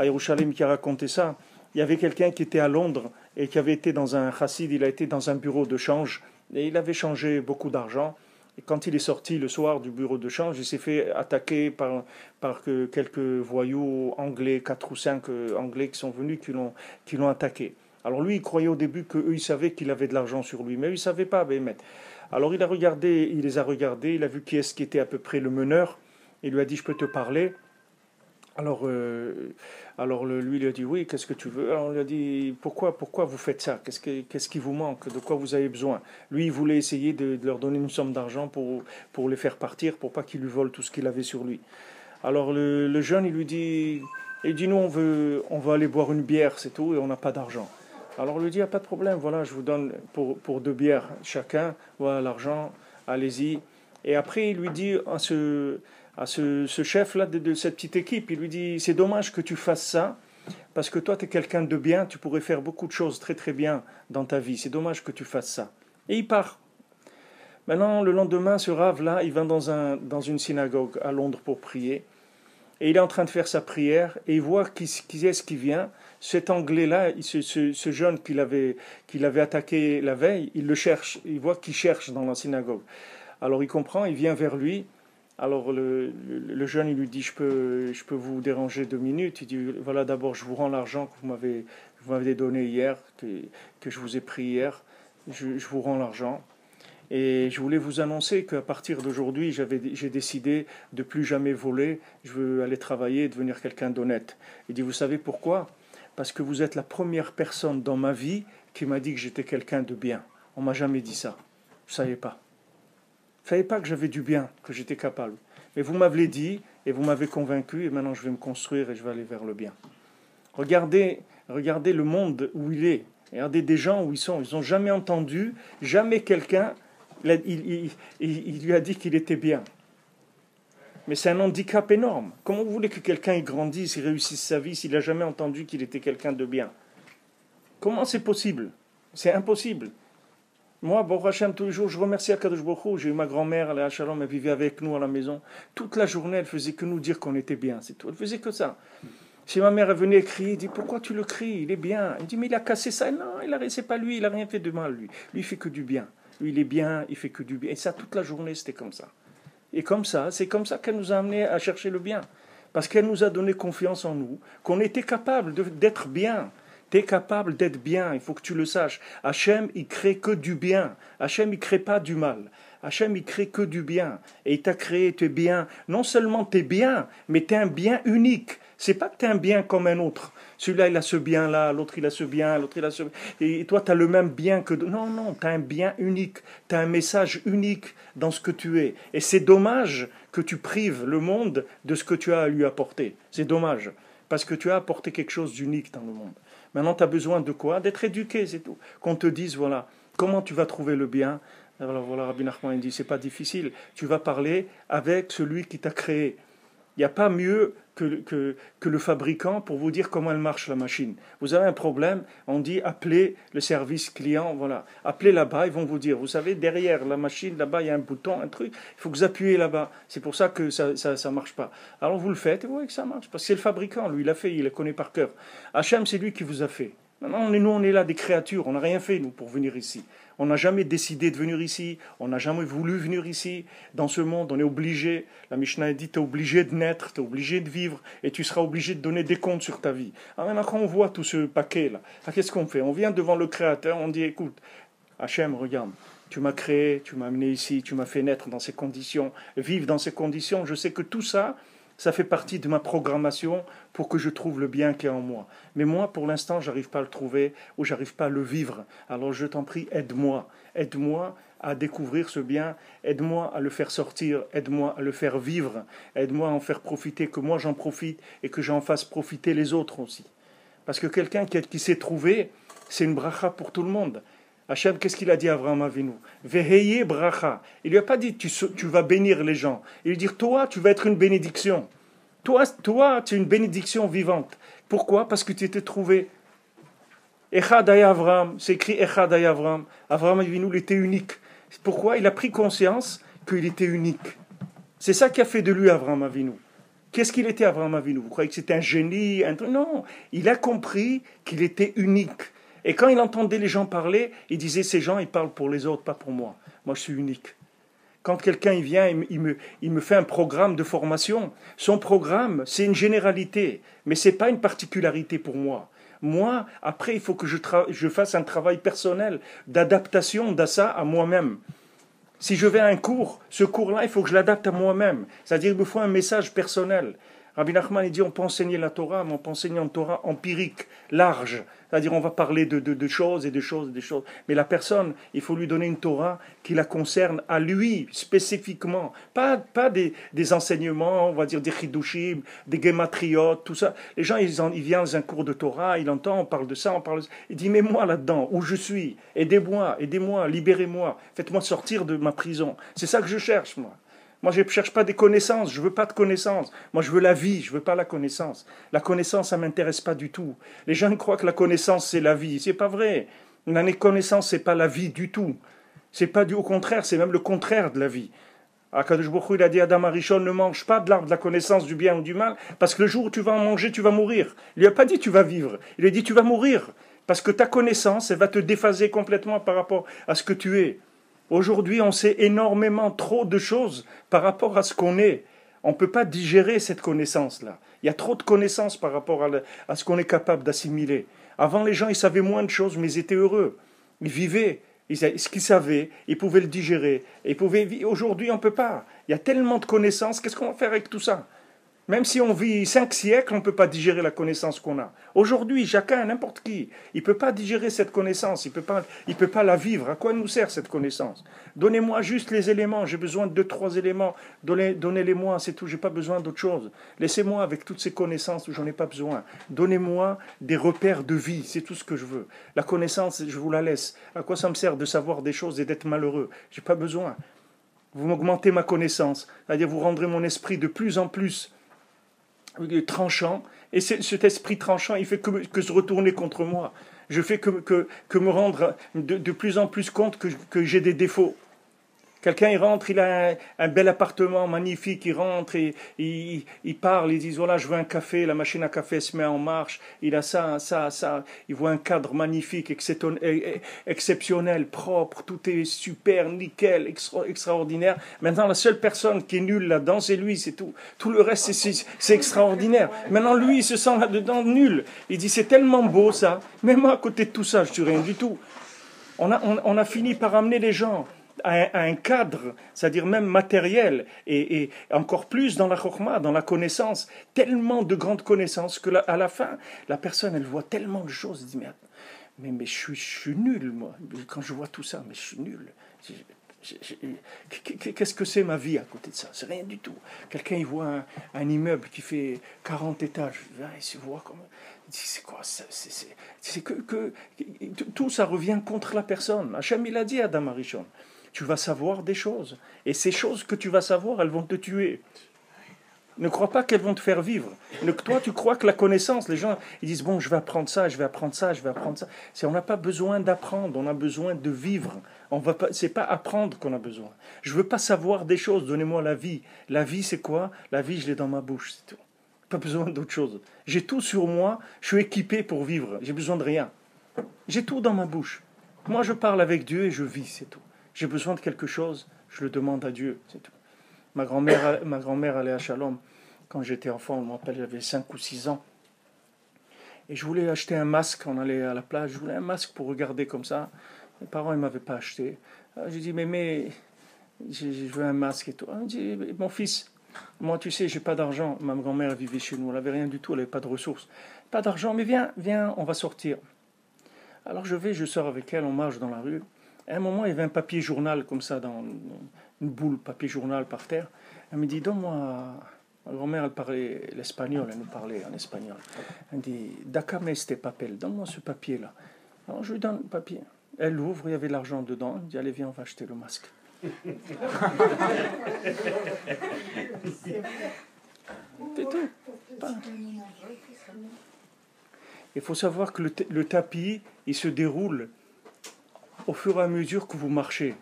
Yerushalayim, qui a raconté ça. Il y avait quelqu'un qui était à Londres et qui avait été dans un chassid, il a été dans un bureau de change et il avait changé beaucoup d'argent. Et quand il est sorti le soir du bureau de change, il s'est fait attaquer par quelques voyous anglais, 4 ou 5 anglais qui sont venus, qui l'ont attaqué. Alors lui, il croyait au début qu'eux, ils savaient qu'il avait de l'argent sur lui, mais eux, ils ne savaient pas, Béhémet. Alors il les a regardés, il a vu qui était à peu près le meneur, il lui a dit, je peux te parler. Alors lui, il a dit, oui, qu'est-ce que tu veux? Alors il lui a dit, pourquoi vous faites ça? Qu'est-ce qui vous manque? De quoi vous avez besoin? Lui, il voulait essayer de leur donner une somme d'argent pour les faire partir, pour pas qu'ils lui volent tout ce qu'il avait sur lui. Alors le jeune, il dit, nous, on veut aller boire une bière, c'est tout, et on n'a pas d'argent. Alors on lui dit, pas de problème, voilà, je vous donne pour 2 bières chacun, voilà l'argent, allez-y. Et après, il lui dit à ce chef-là de cette petite équipe, il lui dit, c'est dommage que tu fasses ça, parce que toi, tu es quelqu'un de bien, tu pourrais faire beaucoup de choses très très bien dans ta vie, c'est dommage que tu fasses ça. Et il part. Maintenant, le lendemain, ce Rav-là, il va dans une synagogue à Londres pour prier. et il est en train de faire sa prière, et il voit qui est-ce qui vient. Cet Anglais-là, ce jeune qu'il avait attaqué la veille, il le cherche, il voit qu'il cherche dans la synagogue. Alors il comprend, il vient vers lui. Alors le jeune, il lui dit, je peux vous déranger 2 minutes. Il dit, voilà, d'abord, je vous rends l'argent que vous m'avez donné hier, que je vous ai pris hier. Je vous rends l'argent. Et je voulais vous annoncer qu'à partir d'aujourd'hui, j'ai décidé de plus jamais voler. Je veux aller travailler et devenir quelqu'un d'honnête. Il dit, vous savez pourquoi ? Parce que vous êtes la première personne dans ma vie qui m'a dit que j'étais quelqu'un de bien. On m'a jamais dit ça. Je ne savais pas. Je ne savais pas que j'avais du bien, que j'étais capable. Mais vous m'avez dit et vous m'avez convaincu et maintenant je vais me construire et je vais aller vers le bien. Regardez le monde où il est. Regardez des gens où ils sont. Ils n'ont jamais entendu, jamais quelqu'un, il lui a dit qu'il était bien. Mais c'est un handicap énorme. Comment vous voulez que quelqu'un grandisse, il réussisse sa vie s'il n'a jamais entendu qu'il était quelqu'un de bien ? Comment c'est possible ? C'est impossible. Moi, Baruch Hashem, tous les jours, je remercie Akadosh Baruch Hu. J'ai eu ma grand-mère, elle Shalom, elle vivait avec nous à la maison. Toute la journée, elle faisait que nous dire qu'on était bien, c'est tout. Elle faisait que ça. Si ma mère est venue crier, elle dit, pourquoi tu le cries ? Il est bien. Elle dit, mais il a cassé ça. Non, c'est pas lui, il n'a rien fait de mal, lui. Lui, il fait que du bien. Lui, il est bien, il fait que du bien. Et ça, toute la journée, c'était comme ça. Et comme ça, c'est comme ça qu'elle nous a amenés à chercher le bien. Parce qu'elle nous a donné confiance en nous, qu'on était capable d'être bien. Tu es capable d'être bien, il faut que tu le saches. Hachem, il crée que du bien. Hachem, il crée pas du mal. Hachem, il crée que du bien. Et il t'a créé, tu es bien. Non seulement tu es bien, mais tu es un bien unique. C'est pas que tu es un bien comme un autre. Celui-là, il a ce bien-là, l'autre, il a ce bien, l'autre, il a ce... Et toi, tu as le même bien que... Non, tu as un bien unique. Tu as un message unique dans ce que tu es. Et c'est dommage que tu prives le monde de ce que tu as à lui apporter. C'est dommage. Parce que tu as apporté quelque chose d'unique dans le monde. Maintenant, tu as besoin de quoi ? D'être éduqué, c'est tout. Qu'on te dise, voilà, comment tu vas trouver le bien ? Alors voilà, Rabbi Nachman dit, c'est pas difficile. Tu vas parler avec celui qui t'a créé. Il n'y a pas mieux que le fabricant pour vous dire comment elle marche la machine. Vous avez un problème, on dit appelez le service client, voilà. Appelez là-bas, ils vont vous dire, vous savez, derrière la machine, là-bas, il y a un bouton, un truc, il faut que vous appuyez là-bas. C'est pour ça que ça marche pas. Alors vous le faites et vous voyez que ça marche. Parce que c'est le fabricant, lui, il l'a fait, il le connaît par cœur. Hachem, c'est lui qui vous a fait. Maintenant, nous, on est là des créatures, on n'a rien fait, nous, pour venir ici. On n'a jamais décidé de venir ici, on n'a jamais voulu venir ici. Dans ce monde, on est obligé. La Mishnah dit, tu es obligé de naître, tu es obligé de vivre, et tu seras obligé de donner des comptes sur ta vie. Alors maintenant, quand on voit tout ce paquet-là, qu'est-ce qu'on fait ? On vient devant le Créateur, on dit, écoute, Hachem, regarde, tu m'as créé, tu m'as amené ici, tu m'as fait naître dans ces conditions, vivre dans ces conditions. Je sais que tout ça, ça fait partie de ma programmation pour que je trouve le bien qui est en moi. Mais moi, pour l'instant, je n'arrive pas à le trouver ou je n'arrive pas à le vivre. Alors je t'en prie, aide-moi. Aide-moi à découvrir ce bien. Aide-moi à le faire sortir. Aide-moi à le faire vivre. Aide-moi à en faire profiter, que moi j'en profite et que j'en fasse profiter les autres aussi. Parce que quelqu'un qui s'est trouvé, c'est une bracha pour tout le monde. Hachem, qu'est-ce qu'il a dit à Avraham Avinu ? Veheye bracha. Il lui a pas dit tu vas bénir les gens. Il lui dit toi, tu vas être une bénédiction. Toi, tu es une bénédiction vivante. Pourquoi ? Parce que tu t'es trouvé. Echad Haya Avraham, c'est écrit Echad Haya Avraham. Avraham Avinu, il était unique. Pourquoi ? Il a pris conscience qu'il était unique. C'est ça qui a fait de lui Avraham Avinu. Qu'est-ce qu'il était Avraham Avinu ? Vous croyez que c'était un génie ? Non, il a compris qu'il était unique. Et quand il entendait les gens parler, il disait, ces gens, ils parlent pour les autres, pas pour moi. Moi, je suis unique. Quand quelqu'un il vient, il me fait un programme de formation. Son programme, c'est une généralité, mais ce n'est pas une particularité pour moi. Moi, après, il faut que je fasse un travail personnel d'adaptation de ça à moi-même. Si je vais à un cours, ce cours-là, il faut que je l'adapte à moi-même. C'est-à-dire qu'il me faut un message personnel. Rabbi Nachman, il dit, on peut enseigner la Torah, mais on peut enseigner une Torah empirique, large. C'est-à-dire, on va parler de choses et de choses et de choses. Mais la personne, il faut lui donner une Torah qui la concerne à lui, spécifiquement. Pas des enseignements, on va dire des chidushim, des gematriot, tout ça. Les gens, ils viennent dans un cours de Torah, ils entendent, on parle de ça, on parle de ça. Il dit, mets-moi là-dedans, où je suis. Aidez-moi, libérez-moi. Faites-moi sortir de ma prison. C'est ça que je cherche, moi. Moi, je ne cherche pas des connaissances, je ne veux pas de connaissances. Moi, je veux la vie, je ne veux pas la connaissance. La connaissance, ça ne m'intéresse pas du tout. Les gens croient que la connaissance, c'est la vie. Ce n'est pas vrai. La connaissance, ce n'est pas la vie du tout. C'est pas au contraire, c'est même le contraire de la vie. Akadosh Baruch Hu, il a dit à Adam Arishon, ne mange pas de l'arbre de la connaissance du bien ou du mal, parce que le jour où tu vas en manger, tu vas mourir. Il lui a pas dit tu vas vivre, il lui a dit tu vas mourir, parce que ta connaissance, elle va te déphaser complètement par rapport à ce que tu es. Aujourd'hui, on sait énormément trop de choses par rapport à ce qu'on est. On ne peut pas digérer cette connaissance-là. Il y a trop de connaissances par rapport à ce qu'on est capable d'assimiler. Avant, les gens, ils savaient moins de choses, mais ils étaient heureux. Ils vivaient. Ce qu'ils savaient, ils pouvaient le digérer. Aujourd'hui, on ne peut pas. Il y a tellement de connaissances. Qu'est-ce qu'on va faire avec tout ça? Même si on vit 5 siècles, on ne peut pas digérer la connaissance qu'on a. Aujourd'hui, chacun, n'importe qui, il ne peut pas digérer cette connaissance. Il ne peut pas la vivre. À quoi nous sert cette connaissance? Donnez-moi juste les éléments. J'ai besoin de 2-3 éléments. Donnez-les-moi, c'est tout. Je n'ai pas besoin d'autre chose. Laissez-moi avec toutes ces connaissances où j'en ai pas besoin. Donnez-moi des repères de vie. C'est tout ce que je veux. La connaissance, je vous la laisse. À quoi ça me sert de savoir des choses et d'être malheureux? Je n'ai pas besoin. Vous m'augmentez ma connaissance. C'est-à-dire vous rendrez mon esprit de plus en plus tranchant, et cet esprit tranchant, il fait que se retourner contre moi. Je fais que me rendre de plus en plus compte que j'ai des défauts. Quelqu'un, il rentre, il a un bel appartement magnifique, il rentre, et il parle, il dit, voilà, je veux un café, la machine à café se met en marche, il a ça, il voit un cadre magnifique, exceptionnel, propre, tout est super, nickel, extraordinaire. Maintenant, la seule personne qui est nulle là-dedans, c'est lui, c'est tout. Tout le reste, c'est extraordinaire. Maintenant, lui, il se sent là-dedans nul. Il dit, c'est tellement beau ça, mais moi, à côté de tout ça, je suis rien du tout. On a fini par amener les gens à un cadre, c'est-à-dire même matériel, et encore plus dans la chokhma, dans la connaissance, tellement de grandes connaissances que à la fin, la personne, elle voit tellement de choses, elle dit, mais je suis nul, moi, quand je vois tout ça, mais je suis nul. Qu'est-ce que c'est ma vie à côté de ça? C'est rien du tout. Quelqu'un, il voit un immeuble qui fait 40 étages, il se voit comme... C'est quoi ça? C'est que tout ça revient contre la personne. Hachem, il a dit à Adam Arishon, tu vas savoir des choses. Et ces choses que tu vas savoir, elles vont te tuer. Ne crois pas qu'elles vont te faire vivre. Toi, tu crois que la connaissance, les gens, ils disent, bon, je vais apprendre ça, je vais apprendre ça, je vais apprendre ça. On n'a pas besoin d'apprendre, on a besoin de vivre. C'est pas apprendre qu'on a besoin. Je ne veux pas savoir des choses, donnez-moi la vie. La vie, c'est quoi? La vie, je l'ai dans ma bouche, c'est tout. Pas besoin d'autre chose. J'ai tout sur moi, je suis équipé pour vivre. J'ai besoin de rien. J'ai tout dans ma bouche. Moi, je parle avec Dieu et je vis, c'est tout. J'ai besoin de quelque chose, je le demande à Dieu, c'est tout. Ma grand-mère allait à Shalom. Quand j'étais enfant, on me rappelle, j'avais 5 ou 6 ans. Et je voulais acheter un masque, on allait à la plage, je voulais un masque pour regarder comme ça. Mes parents ne m'avaient pas acheté. J'ai dit, mais je veux un masque et tout. Elle me dit, mon fils, moi tu sais, j'ai pas d'argent. Ma grand-mère vivait chez nous, elle n'avait rien du tout, elle n'avait pas de ressources. Pas d'argent, mais viens, on va sortir. Alors je sors avec elle, on marche dans la rue. À un moment, il y avait un papier journal comme ça, dans une boule papier journal par terre. Elle me dit, donne-moi... Ma grand-mère, elle parlait l'espagnol, elle nous parlait en espagnol. Elle me dit, dacame este papel, donne-moi ce papier-là. Alors je lui donne le papier. Elle l'ouvre, il y avait de l'argent dedans. Elle me dit, allez, viens, on va acheter le masque. C'est tout. Il faut savoir que le tapis, il se déroule au fur et à mesure que vous marchez.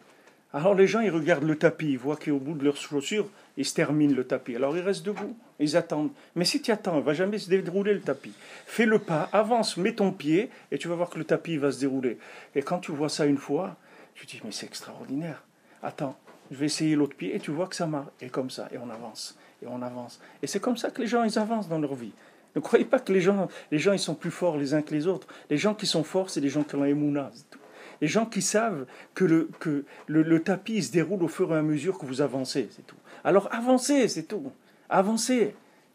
Alors les gens, ils regardent le tapis, ils voient qu'au bout de leurs chaussures, ils se terminent le tapis. Alors ils restent debout, ils attendent. Mais si tu attends, il ne va jamais se dérouler le tapis. Fais le pas, avance, mets ton pied, et tu vas voir que le tapis va se dérouler. Et quand tu vois ça une fois, tu te dis, mais c'est extraordinaire. Attends, je vais essayer l'autre pied, et tu vois que ça marche. Et comme ça, et on avance, et on avance. Et c'est comme ça que les gens, ils avancent dans leur vie. Ne croyez pas que les gens ils sont plus forts les uns que les autres. Les gens qui sont forts, c'est les gens qui ont la émouna, c'est tout. Les gens qui savent que le tapis se déroule au fur et à mesure que vous avancez, c'est tout. Alors avancez, c'est tout. Avancez.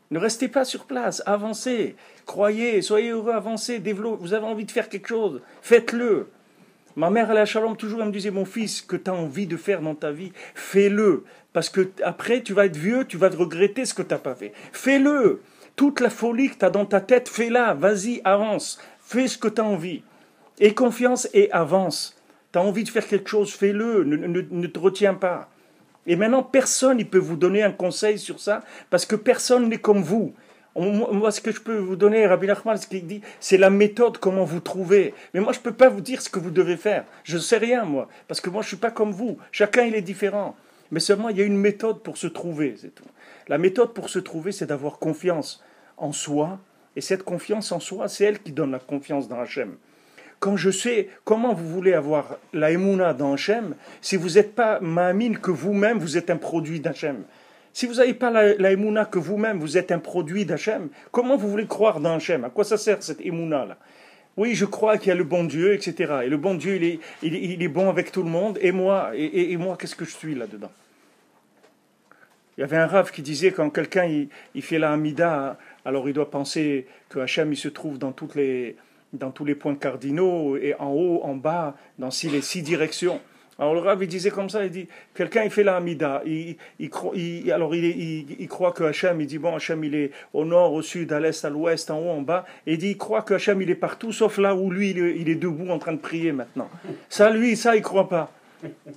Ne restez pas sur place, avancez. Croyez, soyez heureux, avancez, développez. Vous avez envie de faire quelque chose, faites-le. Ma mère, elle a Shalom, toujours, elle me disait, mon fils, que tu as envie de faire dans ta vie, fais-le. Parce que après, tu vas être vieux, tu vas te regretter ce que tu n'as pas fait. Fais-le. Toute la folie que tu as dans ta tête, fais-la. Vas-y, avance. Fais ce que tu as envie. Aie confiance et avance. Tu as envie de faire quelque chose, fais-le, ne te retiens pas. Et maintenant, personne ne peut vous donner un conseil sur ça, parce que personne n'est comme vous. Moi, ce que je peux vous donner, Rabbi Nachman, ce qu'il dit, c'est la méthode, comment vous trouvez. Mais moi, je ne peux pas vous dire ce que vous devez faire. Je ne sais rien, moi, parce que moi, je ne suis pas comme vous. Chacun, il est différent. Mais seulement, il y a une méthode pour se trouver, c'est tout. La méthode pour se trouver, c'est d'avoir confiance en soi. Et cette confiance en soi, c'est elle qui donne la confiance dans Hachem. Quand je sais comment vous voulez avoir la émouna dans Hachem, si vous n'êtes pas ma'amine que vous-même, vous êtes un produit d'Hachem. Si vous n'avez pas la émouna que vous-même, vous êtes un produit d'Hachem, comment vous voulez croire dans Hachem? À quoi ça sert cette émouna-là? Oui, je crois qu'il y a le bon Dieu, etc. Et le bon Dieu, il est bon avec tout le monde. Et moi, qu'est-ce que je suis là-dedans? Il y avait un rave qui disait quand quelqu'un il fait la Hamida, alors il doit penser que Hachem il se trouve dans tous les points cardinaux, et en haut, en bas, dans les 6 directions. Alors le Rav il disait comme ça, il dit, quelqu'un il fait la Hamida, il croit que Hachem, il dit bon Hachem il est au nord, au sud, à l'est, à l'ouest, en haut, en bas, et il dit il croit que Hachem il est partout, sauf là où lui il est debout en train de prier maintenant. Ça il croit pas.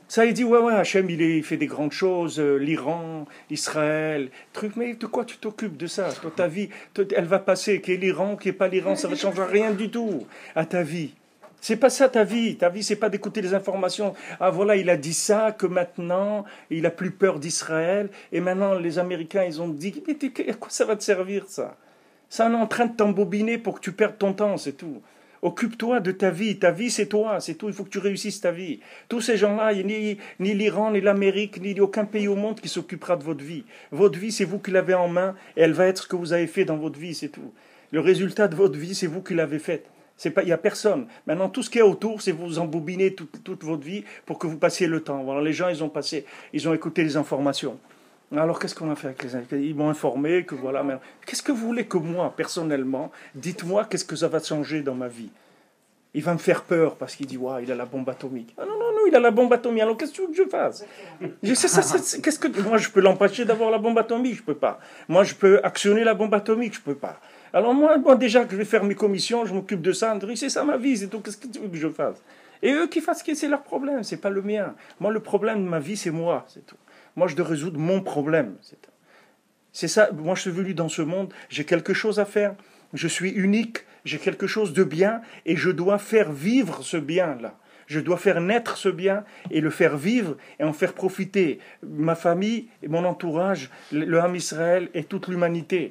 Ça, il dit, ouais, Hachem, il fait des grandes choses, l'Iran, Israël, truc, mais de quoi tu t'occupes de ça? Toi, ta vie, elle va passer, qui est l'Iran, qui est pas l'Iran, ça ne change rien du tout à ta vie. C'est pas ça ta vie. Ta vie, c'est pas d'écouter les informations. Ah voilà, il a dit ça, que maintenant, il a plus peur d'Israël, et maintenant, les Américains, ils ont dit, mais à quoi ça va te servir, ça? Ça, on est en train de t'embobiner pour que tu perdes ton temps, c'est tout. Occupe-toi de ta vie. Ta vie, c'est toi, c'est tout. Il faut que tu réussisses ta vie. Tous ces gens-là, ni l'Iran, ni l'Amérique, ni aucun pays au monde qui s'occupera de votre vie. Votre vie, c'est vous qui l'avez en main, et elle va être ce que vous avez fait dans votre vie, c'est tout. Le résultat de votre vie, c'est vous qui l'avez fait. Il n'y a personne. Maintenant, tout ce qui est autour, c'est vous embobiner toute votre vie pour que vous passiez le temps. Voilà, les gens, ils ont écouté les informations. Alors, qu'est-ce qu'on a fait avec les Américains? Ils m'ont informé que voilà. Mais qu'est-ce que vous voulez que moi, personnellement, dites-moi qu'est-ce que ça va changer dans ma vie? Il va me faire peur parce qu'il dit ouais, il a la bombe atomique. Ah non, il a la bombe atomique. Alors, qu'est-ce que tu veux que je fasse? Moi, je peux l'empêcher d'avoir la bombe atomique? Je peux pas. Moi, je peux actionner la bombe atomique? Je peux pas. Alors, moi, déjà que je vais faire mes commissions, je m'occupe de ça. C'est ça ma vie, c'est tout. Qu'est-ce que tu veux que je fasse? Et eux qui fassent, c'est leur problème, c'est pas le mien. Moi, le problème de ma vie, c'est moi, c'est tout. Moi, je dois résoudre mon problème. C'est ça. Moi, je suis venu dans ce monde, j'ai quelque chose à faire. Je suis unique, j'ai quelque chose de bien et je dois faire vivre ce bien-là. Je dois faire naître ce bien et le faire vivre et en faire profiter ma famille et mon entourage, le Ham Israël et toute l'humanité.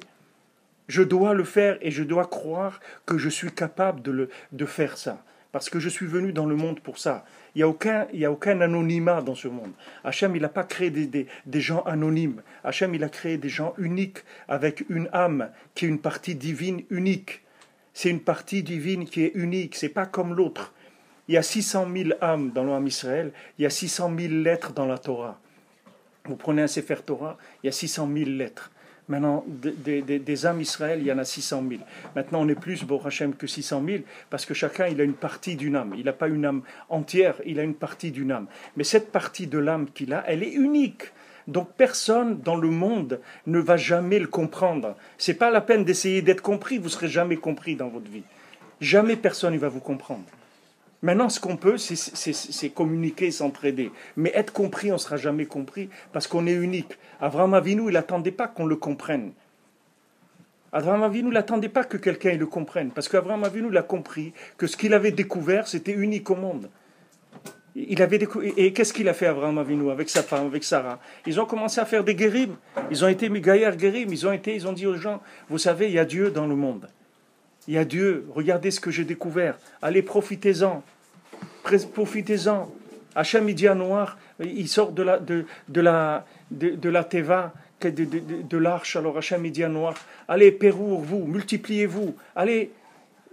Je dois le faire et je dois croire que je suis capable de faire ça. Parce que je suis venu dans le monde pour ça. Il n'y a aucun anonymat dans ce monde. Hachem, il n'a pas créé des gens anonymes. Hachem, il a créé des gens uniques, avec une âme qui est une partie divine unique. C'est une partie divine qui est unique, c'est pas comme l'autre. Il y a 600 000 âmes dans l'âme Israël, il y a 600 000 lettres dans la Torah. Vous prenez un Sefer Torah, il y a 600 000 lettres. Maintenant, des âmes Israël, il y en a 600 000. Maintenant, on est plus, Baruch Hashem, que 600 000, parce que chacun, il a une partie d'une âme. Il n'a pas une âme entière, il a une partie d'une âme. Mais cette partie de l'âme qu'il a, elle est unique. Donc personne dans le monde ne va jamais le comprendre. Ce n'est pas la peine d'essayer d'être compris, vous ne serez jamais compris dans votre vie. Jamais personne ne va vous comprendre. Maintenant, ce qu'on peut, c'est communiquer, s'entraider. Mais être compris, on ne sera jamais compris parce qu'on est unique. Avraham Avinu, il n'attendait pas qu'on le comprenne. Avraham Avinu n'attendait pas que quelqu'un le comprenne. Parce qu'Avraham Avinu, il a compris que ce qu'il avait découvert, c'était unique au monde. Et qu'est-ce qu'il a fait, Avraham Avinu, avec sa femme, avec Sarah? Ils ont commencé à faire des guérim. Ils ont été Megayer guérim. Ils ont dit aux gens, vous savez, il y a Dieu dans le monde. Il y a Dieu, regardez ce que j'ai découvert. Allez, profitez-en. Profitez-en. Hachem, il dit à Noir, il sort de la Teva, de l'arche. Alors Hachem, il dit à Noir, allez, pérour-vous, multipliez-vous. Allez,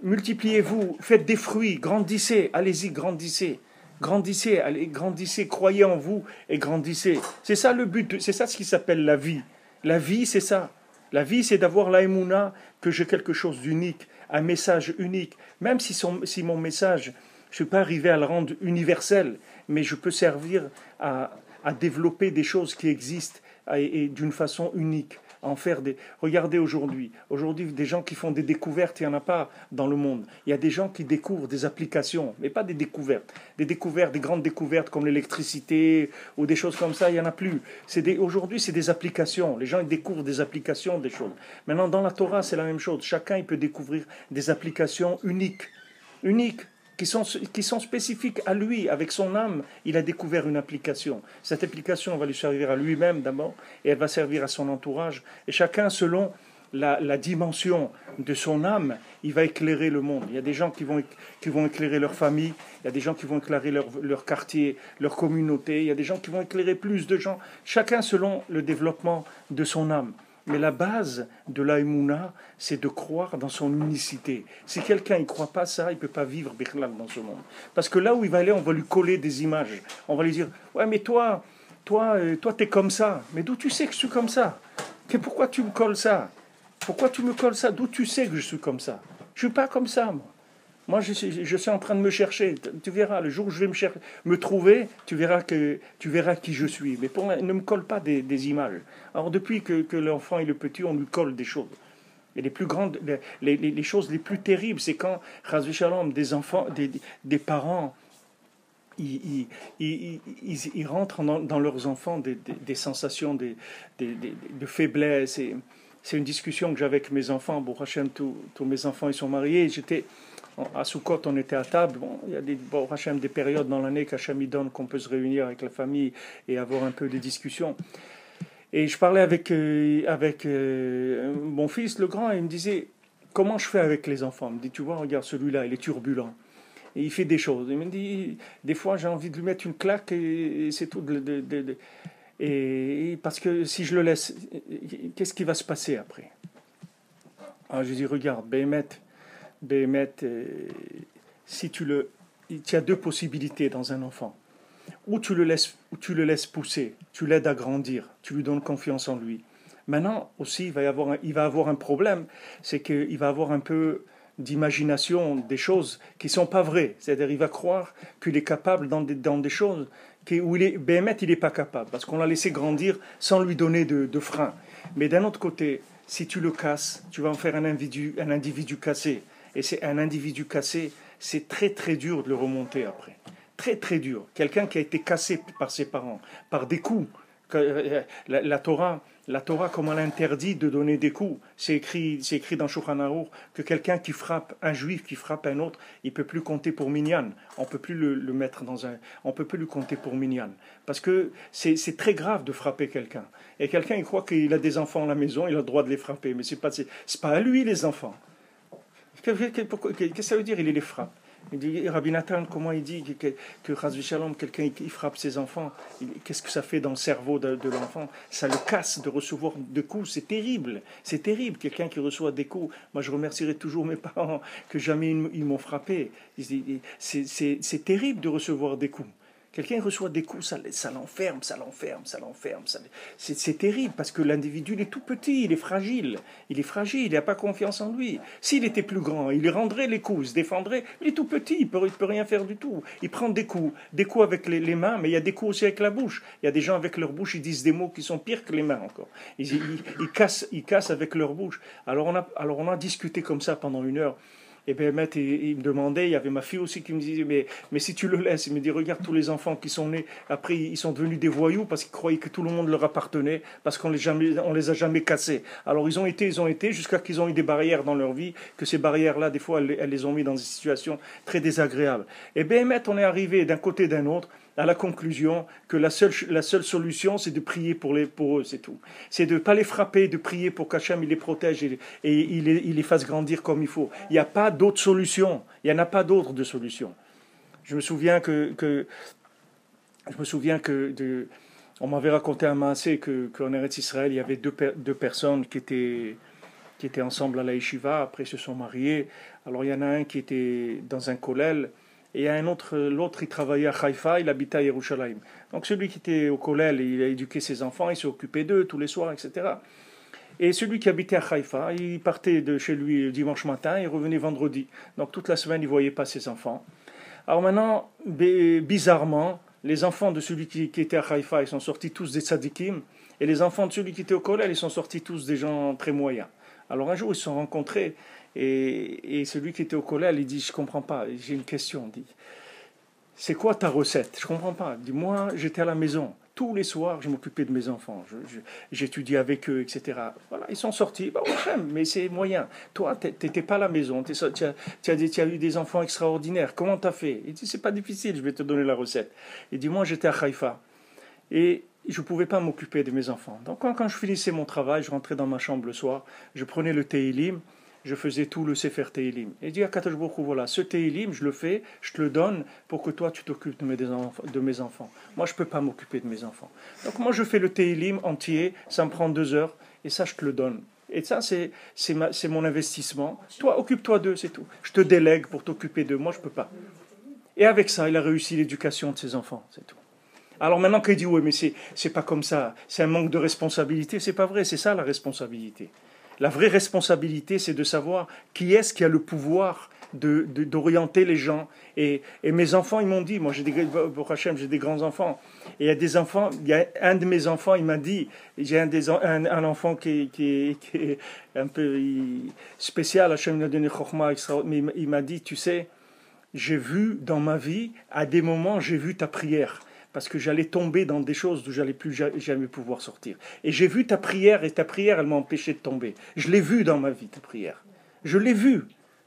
multipliez-vous, faites des fruits, grandissez. Allez-y, grandissez. Grandissez, allez, grandissez, croyez en vous et grandissez. C'est ça le but, c'est ça ce qui s'appelle la vie. La vie, c'est ça. La vie, c'est d'avoir la émouna, que j'ai quelque chose d'unique, un message unique. Même si mon message, je ne suis pas arrivé à le rendre universel, mais je peux servir à développer des choses qui existent et d'une façon unique. En faire Regardez aujourd'hui, des gens qui font des découvertes, il n'y en a pas dans le monde. Il y a des gens qui découvrent des applications, mais pas des découvertes. Des grandes découvertes comme l'électricité ou des choses comme ça, il n'y en a plus. Aujourd'hui, c'est des applications. Les gens ils découvrent des applications, des choses. Maintenant, dans la Torah, c'est la même chose. Chacun il peut découvrir des applications uniques. Uniques. qui sont spécifiques à lui, avec son âme, il a découvert une application. Cette application va lui servir à lui-même d'abord, et elle va servir à son entourage. Et chacun, selon la dimension de son âme, il va éclairer le monde. Il y a des gens qui vont éclairer leur famille, il y a des gens qui vont éclairer leur quartier, leur communauté, il y a des gens qui vont éclairer plus de gens, chacun selon le développement de son âme. Mais la base de l'aïmouna, c'est de croire dans son unicité. Si quelqu'un ne croit pas ça, il ne peut pas vivre Bichlal dans ce monde. Parce que là où il va aller, on va lui coller des images. On va lui dire, ouais mais toi t'es comme ça. Mais d'où tu sais que je suis comme ça? Pourquoi tu me colles ça? Pourquoi tu me colles ça? D'où tu sais que je suis comme ça? Je ne suis pas comme ça, moi. Moi, je suis en train de me chercher. Tu verras, le jour où je vais me trouver, tu verras qui je suis. Mais ne me colle pas des images. Alors, depuis que l'enfant est le petit, on lui colle des choses. Et les plus grandes, les choses les plus terribles, c'est quand, Chas Shalom, des enfants, des parents, ils rentrent dans leurs enfants des sensations de faiblesse. C'est une discussion que j'avais avec mes enfants. Bon, Hachem, tous mes enfants ils sont mariés. À Soukot, on était à table. Bon, il y a des périodes dans l'année qu'Hachem donne qu'on peut se réunir avec la famille et avoir un peu de discussion. Et je parlais avec mon fils, le grand, et il me disait, comment je fais avec les enfants? Il me dit, tu vois, regarde celui-là, il est turbulent. Et il fait des choses. Il me dit, des fois, j'ai envie de lui mettre une claque et c'est tout. Et parce que si je le laisse, qu'est-ce qui va se passer après? Alors je dis, regarde, Béhémet, si il y a deux possibilités dans un enfant. Ou tu le laisses pousser, tu l'aides à grandir, tu lui donnes confiance en lui. Maintenant aussi, il va avoir un problème, c'est qu'il va avoir un peu d'imagination des choses qui ne sont pas vraies. C'est-à-dire il va croire qu'il est capable dans des choses où Béhémet, il n'est pas capable, parce qu'on l'a laissé grandir sans lui donner de frein. Mais d'un autre côté, si tu le casses, tu vas en faire un individu cassé. Et c'est un individu cassé, c'est très très dur de le remonter après. Très très dur. Quelqu'un qui a été cassé par ses parents, par des coups. La Torah, comme elle interdit de donner des coups, c'est écrit dans Shulchan Aruch que quelqu'un qui frappe, un juif qui frappe un autre, il ne peut plus compter pour minyan. On ne peut plus le mettre on peut plus lui compter pour minyan. Parce que c'est très grave de frapper quelqu'un. Et quelqu'un, il croit qu'il a des enfants à la maison, il a le droit de les frapper. Mais c'est pas à lui les enfants. Qu'est-ce que ça veut dire, il les frappe? Il dit, Rabbi Nathan, comment il dit que Chas v'Shalom, quelqu'un qui frappe ses enfants, qu'est-ce que ça fait dans le cerveau de l'enfant? Ça le casse de recevoir des coups, c'est terrible, quelqu'un qui reçoit des coups. Moi je remercierai toujours mes parents que jamais ils m'ont frappé. C'est terrible de recevoir des coups. Quelqu'un reçoit des coups, ça l'enferme. C'est terrible parce que l'individu il est tout petit, il est fragile, il n'a pas confiance en lui. S'il était plus grand, il rendrait les coups, il se défendrait. Il est tout petit, il peut rien faire du tout. Il prend des coups avec les mains, mais il y a des coups aussi avec la bouche. Il y a des gens avec leur bouche, ils disent des mots qui sont pires que les mains encore. Ils cassent avec leur bouche. Alors on a discuté comme ça pendant 1 heure. Et bien, il me demandait, il y avait ma fille aussi qui me disait, mais si tu le laisses, il me dit, regarde tous les enfants qui sont nés, après ils sont devenus des voyous parce qu'ils croyaient que tout le monde leur appartenait, parce qu'on les a jamais cassés. Alors ils ont été, jusqu'à qu'ils ont eu des barrières dans leur vie, que ces barrières-là, des fois, elles les ont mis dans des situations très désagréables. Et bien, on est arrivé d'un côté et d'un autre, à la conclusion que la seule solution, c'est de prier pour eux, c'est tout. C'est de ne pas les frapper, de prier pour qu'Hachem il les protège et il les fasse grandir comme il faut. Il n'y a pas d'autre solution. Il n'y en a pas d'autre de solution. Je me souviens on m'avait raconté un maasé qu'en Eretz Israël, il y avait deux personnes qui étaient ensemble à la yeshiva, après ils se sont mariés. Alors il y en a un qui était dans un kollel, et il y a l'autre il travaillait à Haïfa, il habitait à Yerushalayim. Donc celui qui était au kollel, il a éduqué ses enfants, il s'est occupé d'eux tous les soirs, etc. Et celui qui habitait à Haïfa, il partait de chez lui le dimanche matin, il revenait vendredi. Donc toute la semaine, il ne voyait pas ses enfants. Alors maintenant, bizarrement, les enfants de celui qui était à Haïfa, ils sont sortis tous des tzadikim, et les enfants de celui qui était au kollel, ils sont sortis tous des gens très moyens. Alors un jour, ils se sont rencontrés, et celui qui était au kollel, il dit, je ne comprends pas, j'ai une question, il dit, c'est quoi ta recette? Je ne comprends pas. Il dit, moi, j'étais à la maison. tous les soirs, je m'occupais de mes enfants. J'étudiais avec eux, etc. Voilà, ils sont sortis. Bah, mais c'est moyen. Toi, tu n'étais pas à la maison. Tu as eu des enfants extraordinaires. Comment tu as fait? Il dit, c'est pas difficile, je vais te donner la recette. Il dit, moi, j'étais à Haïfa. Et je ne pouvais pas m'occuper de mes enfants. Donc, quand je finissais mon travail, je rentrais dans ma chambre le soir, je prenais le Tehillim, je faisais tout le Sefer Tehillim. Et dit à Kadosh Baruch Hu, voilà, ce Tehillim, je le fais, je te le donne pour que toi, tu t'occupes de mes enfants. Moi, je ne peux pas m'occuper de mes enfants. Donc, moi, je fais le Tehillim entier, ça me prend 2 heures, et ça, je te le donne. Et ça, c'est mon investissement. Toi, occupe-toi d'eux, c'est tout. Je te délègue pour t'occuper d'eux, moi, je ne peux pas. Et avec ça, il a réussi l'éducation de ses enfants, c'est tout. Alors maintenant qu'il dit, oui, mais c'est pas comme ça, c'est un manque de responsabilité, c'est pas vrai, c'est ça la responsabilité. La vraie responsabilité, c'est de savoir qui est-ce qui a le pouvoir d'orienter les gens. Et mes enfants, ils m'ont dit, moi j'ai des grands-enfants, et il y a des enfants, il y a un de mes enfants, il m'a dit, j'ai un enfant qui est un peu spécial, Hachem lui a donné Chokhmah, mais il m'a dit, tu sais, j'ai vu dans ma vie, à des moments, j'ai vu ta prière. Parce que j'allais tomber dans des choses d'où j'allais plus jamais pouvoir sortir. Et j'ai vu ta prière, et ta prière, elle m'a empêché de tomber. Je l'ai vu dans ma vie, ta prière. Je l'ai vu.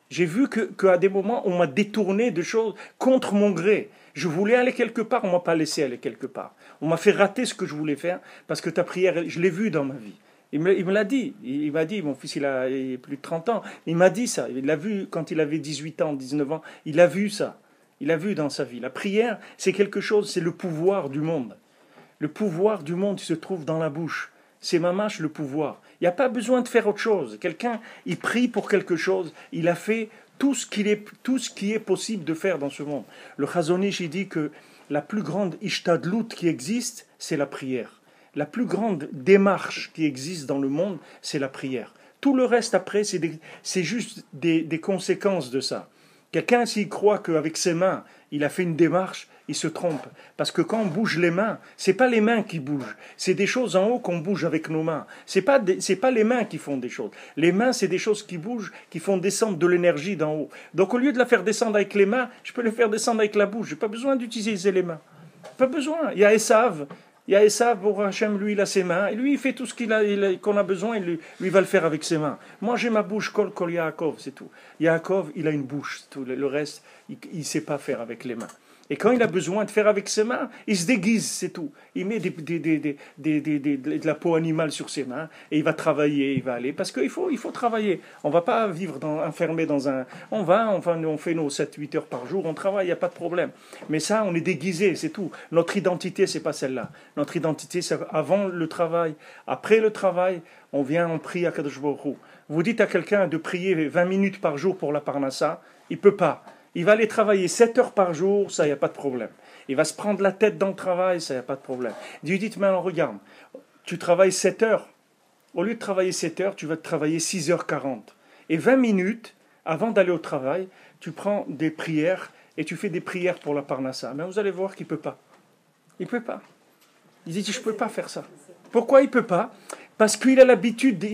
J'ai vu qu'à des moments, on m'a détourné de choses contre mon gré. Je voulais aller quelque part, on ne m'a pas laissé aller quelque part. On m'a fait rater ce que je voulais faire, parce que ta prière, je l'ai vu dans ma vie. Il me l'a dit. Il m'a dit, mon fils, il a plus de 30 ans. Il m'a dit ça. Il l'a vu quand il avait 18 ans, 19 ans. Il a vu ça. Il a vu dans sa vie. La prière, c'est quelque chose, c'est le pouvoir du monde. Le pouvoir du monde, il se trouve dans la bouche. C'est mamache le pouvoir. Il n'y a pas besoin de faire autre chose. Quelqu'un, il prie pour quelque chose. Il a fait tout ce qui est possible de faire dans ce monde. Le Chazon Ish, il dit que la plus grande ishtadlout qui existe, c'est la prière. La plus grande démarche qui existe dans le monde, c'est la prière. Tout le reste après, c'est juste des conséquences de ça. Quelqu'un, s'il croit qu'avec ses mains, il a fait une démarche, il se trompe. Parce que quand on bouge les mains, c'est pas les mains qui bougent. C'est des choses en haut qu'on bouge avec nos mains. C'est pas les mains qui font des choses. Les mains, c'est des choses qui bougent, qui font descendre de l'énergie d'en haut. Donc au lieu de la faire descendre avec les mains, je peux le faire descendre avec la bouche. J'ai pas besoin d'utiliser les mains. Pas besoin. Il y a Esav. Pour Hachem, lui, il a ses mains. Et lui, il fait tout ce qu'on a besoin. Et lui, il va le faire avec ses mains. Moi, j'ai ma bouche, kol Yaakov, c'est tout. Yaakov, il a une bouche. Tout. Le reste, il ne sait pas faire avec les mains. Et quand il a besoin de faire avec ses mains, il se déguise, c'est tout. Il met de la peau animale sur ses mains et il va travailler, il va aller. Parce qu'il faut travailler. On ne va pas vivre enfermé dans un... on fait nos 7-8 heures par jour, on travaille, il n'y a pas de problème. Mais ça, on est déguisé, c'est tout. Notre identité, ce n'est pas celle-là. Notre identité, c'est avant le travail. Après le travail, on prie à Kadosh Baruch Hu. Vous dites à quelqu'un de prier 20 minutes par jour pour la Parnassa, il ne peut pas. Il va aller travailler 7 heures par jour, ça, il n'y a pas de problème. Il va se prendre la tête dans le travail, ça, il n'y a pas de problème. Lui dites, mais alors regarde, tu travailles 7 heures. Au lieu de travailler 7 heures, tu vas travailler 6h40. Et 20 minutes, avant d'aller au travail, tu prends des prières et tu fais des prières pour la Parnassa. Mais vous allez voir qu'il ne peut pas. Il ne peut pas. Il dit, je ne peux pas faire ça. Pourquoi il ne peut pas? Parce qu'il a l'habitude,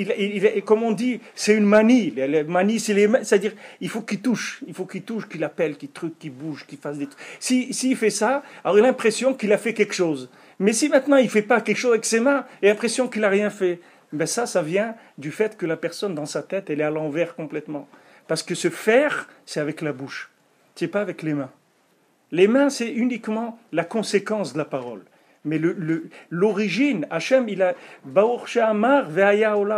comme on dit, c'est une manie. La manie, c'est-à-dire, il faut qu'il touche, qu'il appelle, qu'il truc, qu'il bouge, qu'il fasse des trucs. S'il fait ça, alors il a l'impression qu'il a fait quelque chose. Mais si maintenant il ne fait pas quelque chose avec ses mains, il a l'impression qu'il n'a rien fait. Ben ça vient du fait que la personne dans sa tête, elle est à l'envers complètement. Parce que se faire, c'est avec la bouche, c'est pas avec les mains. Les mains, c'est uniquement la conséquence de la parole. Mais l'origine, Hachem, il a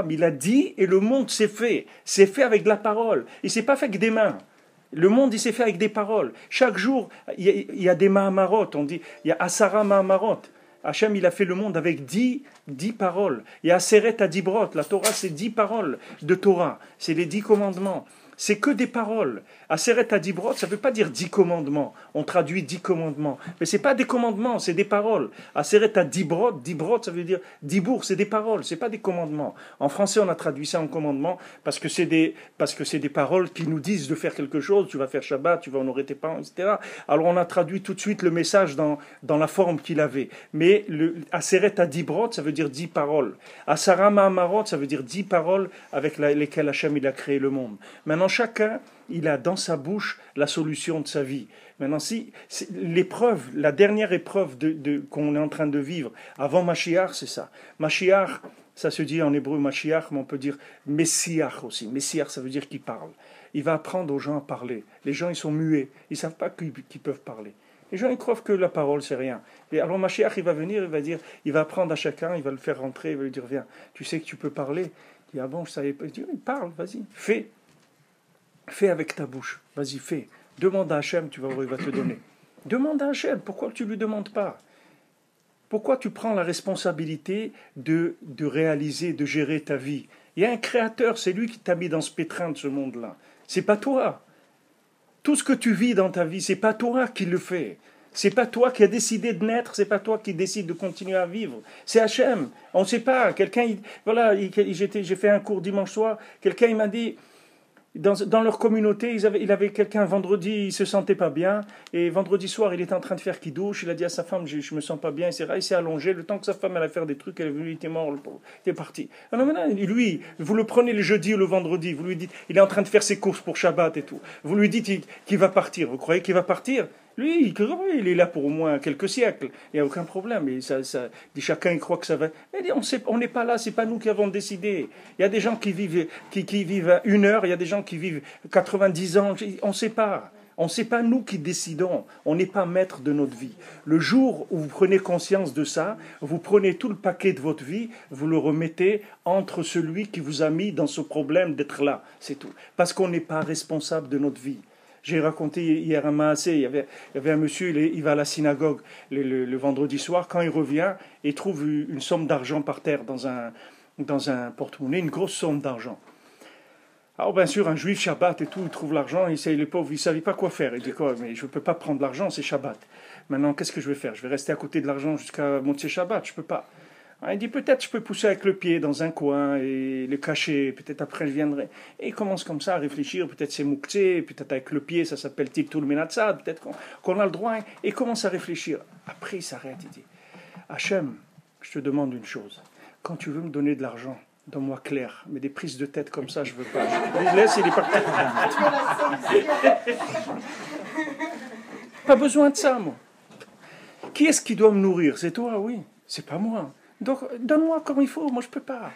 il a dit et le monde s'est fait. C'est fait avec de la parole. Il s'est pas fait avec des mains. Le monde, il s'est fait avec des paroles. Chaque jour, il y a des Mahamarot. On dit, il y a Asara Mahamarot. Hachem, il a fait le monde avec 10 paroles. Il y a Aseret Adibrot. La Torah, c'est 10 paroles de Torah. C'est les 10 commandements. C'est que des paroles. Aseret Adibrot, ça ne veut pas dire 10 commandements. On traduit 10 commandements. Mais ce n'est pas des commandements, c'est des paroles. Aseret Adibrot, Dibrot, ça veut dire Dibour, c'est des paroles, ce n'est pas des commandements. En français, on a traduit ça en commandement parce que c'est des paroles qui nous disent de faire quelque chose. Tu vas faire Shabbat, tu vas honorer tes parents, etc. Alors on a traduit tout de suite le message dans la forme qu'il avait. Mais Aseret Adibrot, ça veut dire 10 paroles. Asara Mahamarot, ça veut dire 10 paroles avec lesquelles Hachem il a créé le monde. Maintenant, chacun, il a dans sa bouche la solution de sa vie. Maintenant, si l'épreuve, la dernière épreuve qu'on est en train de vivre avant Mashiach, c'est ça. Mashiach, ça se dit en hébreu Mashiach, mais on peut dire Messiach aussi. Messiach, ça veut dire qu'il parle. Il va apprendre aux gens à parler. Les gens, ils sont muets. Ils ne savent pas qu'ils peuvent parler. Les gens, ils croient que la parole, c'est rien. Et alors Mashiach, il va venir, il va dire, il va apprendre à chacun, il va le faire rentrer, il va lui dire, viens, tu sais que tu peux parler. Il dit, ah bon, je savais pas. Il dit, oui, parle, vas-y, fais. Fais avec ta bouche. Vas-y, fais. Demande à Hachem, tu vas voir, il va te donner. Demande à Hachem, pourquoi tu ne lui demandes pas? Pourquoi tu prends la responsabilité de réaliser, de gérer ta vie? Il y a un créateur, c'est lui qui t'a mis dans ce pétrin de ce monde-là. C'est pas toi. Tout ce que tu vis dans ta vie, c'est pas toi qui le fais. C'est pas toi qui as décidé de naître, c'est pas toi qui décide de continuer à vivre. C'est Hachem. On ne sait pas. Quelqu'un, j'ai fait un cours dimanche soir. Quelqu'un il m'a dit, dans leur communauté, il avait quelqu'un vendredi, il se sentait pas bien, et vendredi soir, il était en train de faire kidouche, il a dit à sa femme, je me sens pas bien, il s'est allongé, le temps que sa femme allait faire des trucs, elle est venue, il était mort, il est parti. Alors maintenant, lui, vous le prenez le jeudi ou le vendredi, vous lui dites, il est en train de faire ses courses pour Shabbat et tout, vous lui dites qu'il va partir, vous croyez qu'il va partir? Lui, il est là pour au moins quelques siècles. Il n'y a aucun problème. Et chacun il croit que ça va. Mais on n'est pas là, c'est pas nous qui avons décidé. Il y a des gens qui vivent 1 heure, il y a des gens qui vivent 90 ans. On ne sait pas. On ne sait pas nous qui décidons. On n'est pas maître de notre vie. Le jour où vous prenez conscience de ça, vous prenez tout le paquet de votre vie, vous le remettez entre celui qui vous a mis dans ce problème d'être là. C'est tout. Parce qu'on n'est pas responsable de notre vie. J'ai raconté hier un maassé, il y avait un monsieur, il va à la synagogue le vendredi soir, quand il revient, il trouve une somme d'argent par terre dans un porte-monnaie, une grosse somme d'argent. Alors bien sûr, un juif Shabbat et tout, il trouve l'argent, les pauvres, ils ne savaient pas quoi faire. Il dit quoi, mais je ne peux pas prendre l'argent, c'est Shabbat. Maintenant, qu'est-ce que je vais faire? Je vais rester à côté de l'argent jusqu'à Motzei Shabbat, je ne peux pas. Il dit peut-être je peux pousser avec le pied dans un coin et le cacher, peut-être après je viendrai. Et il commence comme ça à réfléchir, peut-être c'est Mouktsé, peut-être avec le pied ça s'appelle Tiltul Menatzad, peut-être qu'on a le droit, et il commence à réfléchir. Après il s'arrête, il dit Hachem, je te demande une chose, quand tu veux me donner de l'argent, donne-moi clair, mais des prises de tête comme ça je veux pas. Je laisse, il est parti. Pas besoin de ça, moi. Qui est-ce qui doit me nourrir? C'est toi, oui. C'est pas moi. Donc, donne-moi comme il faut, moi je ne peux pas.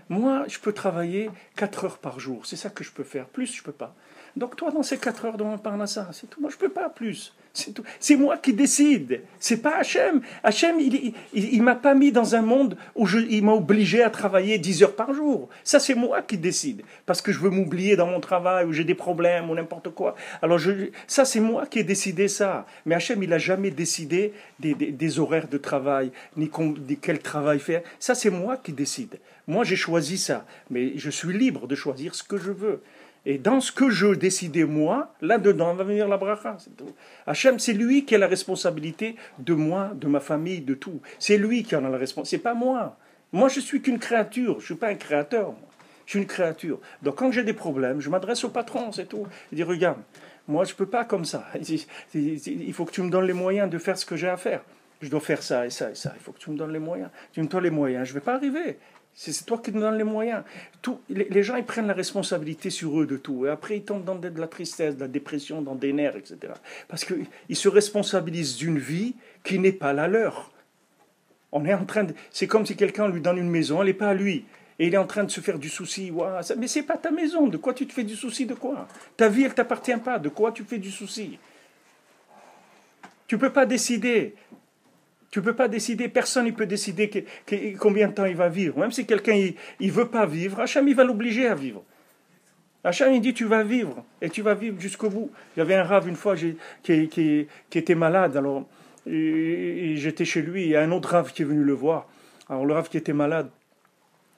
Moi, je peux travailler 4 heures par jour, c'est ça que je peux faire, plus je ne peux pas. Donc toi, dans ces 4 heures, dans Parnassa, c'est tout, moi je ne peux pas plus. C'est tout. C'est moi qui décide, c'est pas Hachem. Hachem, il m'a pas mis dans un monde où il m'a obligé à travailler 10 heures par jour. Ça, c'est moi qui décide, parce que je veux m'oublier dans mon travail, ou j'ai des problèmes, ou n'importe quoi. Alors, ça, c'est moi qui ai décidé ça. Mais Hachem, il n'a jamais décidé des horaires de travail, ni quel travail faire. Ça, c'est moi qui décide. Moi, j'ai choisi ça, mais je suis libre de choisir ce que je veux. Et dans ce que je décidais moi, là-dedans va venir la bracha. Hachem, c'est lui qui a la responsabilité de moi, de ma famille, de tout. C'est lui qui en a la responsabilité, c'est pas moi. Moi, je suis qu'une créature, je ne suis pas un créateur. Moi. Je suis une créature. Donc quand j'ai des problèmes, je m'adresse au patron, c'est tout. Il dit, regarde, moi, je ne peux pas comme ça. Il faut que tu me donnes les moyens de faire ce que j'ai à faire. Je dois faire ça et ça et ça. Il faut que tu me donnes les moyens. Tu me donnes les moyens, je ne vais pas arriver. C'est toi qui nous donnes les moyens. Les gens, ils prennent la responsabilité sur eux de tout. Et après, ils tombent dans de la tristesse, de la dépression, dans des nerfs, etc. Parce qu'ils se responsabilisent d'une vie qui n'est pas la leur. On est en train de... C'est comme si quelqu'un lui donne une maison, elle n'est pas à lui. Et il est en train de se faire du souci. Ouah, mais ce n'est pas ta maison. De quoi tu te fais du souci? De quoi? Ta vie, elle ne t'appartient pas. De quoi tu fais du souci? Tu ne peux pas décider. Tu ne peux pas décider, personne ne peut décider combien de temps il va vivre. Même si quelqu'un ne veut pas vivre, Hachem il va l'obliger à vivre. Hachem il dit tu vas vivre, et tu vas vivre jusqu'au bout. Il y avait un rave une fois qui était malade, alors et j'étais chez lui, il y a un autre rave qui est venu le voir. Alors le rave qui était malade,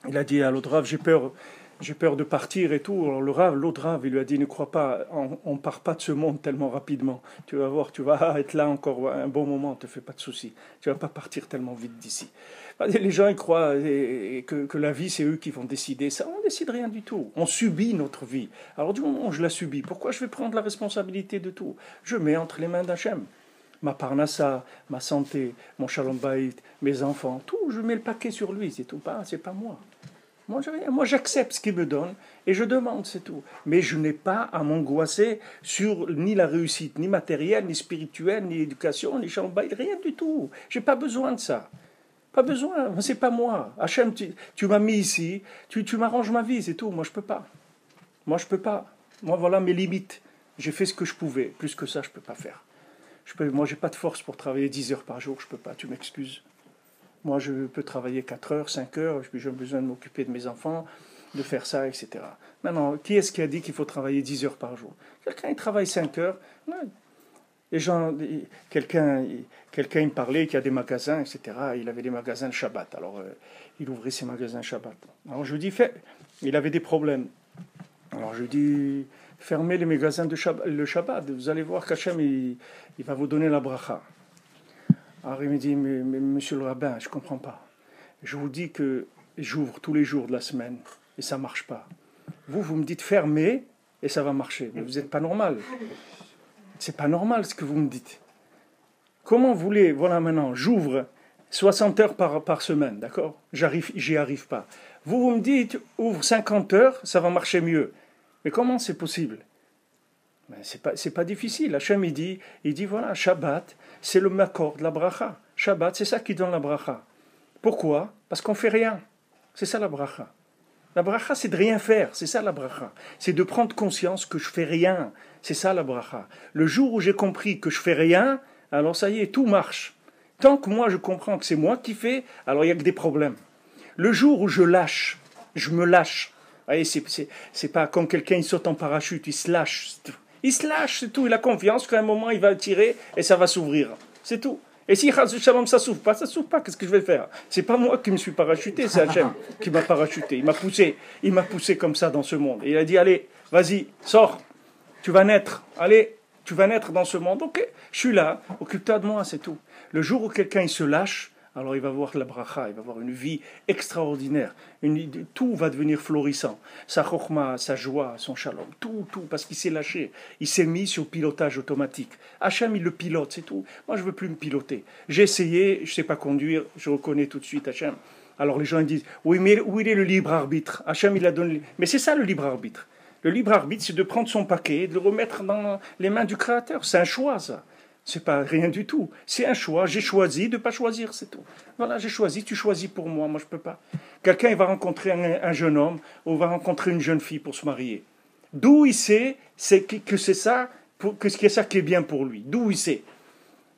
il a dit à l'autre rave, j'ai peur de partir et tout. Alors l'autre rave, il lui a dit, ne crois pas, on ne part pas de ce monde tellement rapidement. Tu vas voir, tu vas être là encore un bon moment, ne te fais pas de soucis. Tu ne vas pas partir tellement vite d'ici. Les gens, ils croient que la vie, c'est eux qui vont décider ça. On ne décide rien du tout. On subit notre vie. Alors du moment où je la subis, pourquoi je vais prendre la responsabilité de tout? Je mets entre les mains d'Hachem. Ma parnassa, ma santé, mon shalom bayit, mes enfants, tout, je mets le paquet sur lui, c'est tout, c'est pas moi. Moi, j'ai rien. Moi, j'accepte ce qu'il me donne et je demande, c'est tout. Mais je n'ai pas à m'angoisser sur ni la réussite, ni matérielle, ni spirituelle, ni l'éducation, ni chambaï, rien du tout. J'ai pas besoin de ça. Pas besoin, c'est pas moi. Hachem, tu m'as mis ici, tu m'arranges ma vie, c'est tout. Moi, je peux pas. Moi, je peux pas. Moi, voilà mes limites. J'ai fait ce que je pouvais. Plus que ça, je peux pas faire. Moi, j'ai pas de force pour travailler 10 heures par jour, je peux pas, tu m'excuses. Moi, je peux travailler 4 heures, 5 heures, j'ai besoin de m'occuper de mes enfants, de faire ça, etc. Maintenant, qui est-ce qui a dit qu'il faut travailler 10 heures par jour? Quelqu'un, il travaille 5 heures. Ouais. Les gens, quelqu'un, il me parlait qu'il y a des magasins, etc. Il avait des magasins le Shabbat. Alors, il ouvrait ses magasins Shabbat. Alors, je lui dis, il avait des problèmes. Alors, je lui dis, fermez les magasins le Shabbat. Vous allez voir qu'Hachem, il va vous donner la bracha. Alors, il me dit, mais monsieur le rabbin, je ne comprends pas. Je vous dis que j'ouvre tous les jours de la semaine et ça ne marche pas. Vous me dites fermez et ça va marcher. Mais vous n'êtes pas normal. C'est pas normal ce que vous me dites. Comment vous voulez, voilà maintenant, j'ouvre 60 heures par semaine, d'accord? J'y arrive pas. Vous me dites, ouvre 50 heures, ça va marcher mieux. Mais comment c'est possible? Ben, c'est pas difficile. Hachem, il dit, voilà, Shabbat, c'est le makor de la bracha. Shabbat, c'est ça qui donne la bracha. Pourquoi? Parce qu'on fait rien. C'est ça la bracha. La bracha, c'est de rien faire. C'est ça la bracha. C'est de prendre conscience que je fais rien. C'est ça la bracha. Le jour où j'ai compris que je fais rien, alors ça y est, tout marche. Tant que moi je comprends que c'est moi qui fais, alors il n'y a que des problèmes. Le jour où je me lâche. Voyez, c'est pas comme quelqu'un il saute en parachute, il se lâche. Il se lâche, c'est tout. Il a confiance qu'à un moment il va tirer et ça va s'ouvrir. C'est tout. Et si Shalom ça s'ouvre pas, qu'est-ce que je vais faire? C'est pas moi qui me suis parachuté, c'est Hachem qui m'a parachuté. Il m'a poussé comme ça dans ce monde. Et il a dit, allez, vas-y, sors, tu vas naître, allez, tu vas naître dans ce monde. Ok, je suis là, occupe-toi de moi, c'est tout. Le jour où quelqu'un il se lâche, alors il va voir la bracha, il va voir une vie extraordinaire. Tout va devenir florissant. Sa chokhma, sa joie, son shalom, tout, parce qu'il s'est lâché. Il s'est mis sur pilotage automatique. Hachem, il le pilote, c'est tout. Moi, je ne veux plus me piloter. J'ai essayé, je ne sais pas conduire, je reconnais tout de suite Hachem. Alors les gens ils disent, oui, mais où il est le libre arbitre? Hachem, il a donné... Mais c'est ça le libre arbitre. Le libre arbitre, c'est de prendre son paquet et de le remettre dans les mains du Créateur. C'est un choix, ça. C'est pas rien du tout. C'est un choix. J'ai choisi de ne pas choisir, c'est tout. Voilà, j'ai choisi, tu choisis pour moi, moi je ne peux pas. Quelqu'un il va rencontrer un jeune homme ou va rencontrer une jeune fille pour se marier. D'où il sait que c'est ça, que c'est ça qui est bien pour lui. D'où il sait.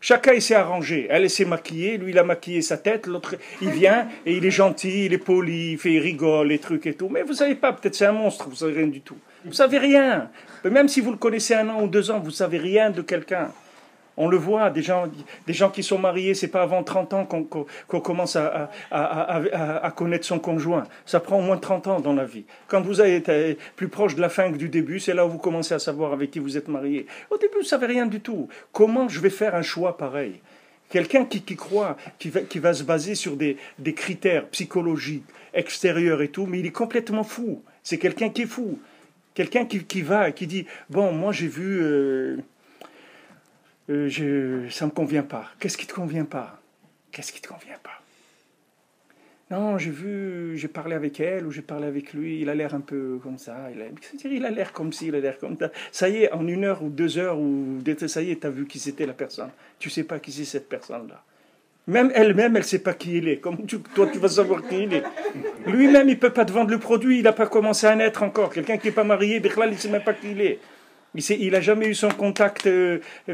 Chacun il s'est arrangé. Elle s'est maquillée, lui il a maquillé sa tête, l'autre il vient et il est gentil, il est poli, il rigole, les trucs et tout. Mais vous savez pas, peut-être c'est un monstre, vous savez rien du tout. Vous savez rien. Même si vous le connaissez 1 an ou 2 ans, vous savez rien de quelqu'un. On le voit, des gens qui sont mariés, c'est pas avant 30 ans qu'on commence à connaître son conjoint. Ça prend au moins 30 ans dans la vie. Quand vous êtes plus proche de la fin que du début, c'est là où vous commencez à savoir avec qui vous êtes marié. Au début, vous ne savez rien du tout. Comment je vais faire un choix pareil? Quelqu'un qui croit, qui va se baser sur des critères psychologiques, extérieurs et tout, mais il est complètement fou. C'est quelqu'un qui est fou. Quelqu'un qui va et qui dit, bon, moi j'ai vu... ça ne me convient pas. Qu'est-ce qui ne te convient pas? Qu'est-ce qui ne te convient pas? Non, j'ai parlé avec elle ou j'ai parlé avec lui, il a l'air un peu comme ça. Il a l'air comme ci, il a l'air comme ça. Ça y est, en 1 heure ou 2 heures, ça y est, tu as vu qui c'était la personne. Tu ne sais pas qui c'est cette personne-là. Même elle ne sait pas qui il est. Comment toi, tu vas savoir qui il est? Lui-même, il ne peut pas te vendre le produit, il n'a pas commencé à naître encore. Quelqu'un qui n'est pas marié, il ne sait même pas qui il est. Il n'a jamais eu son contact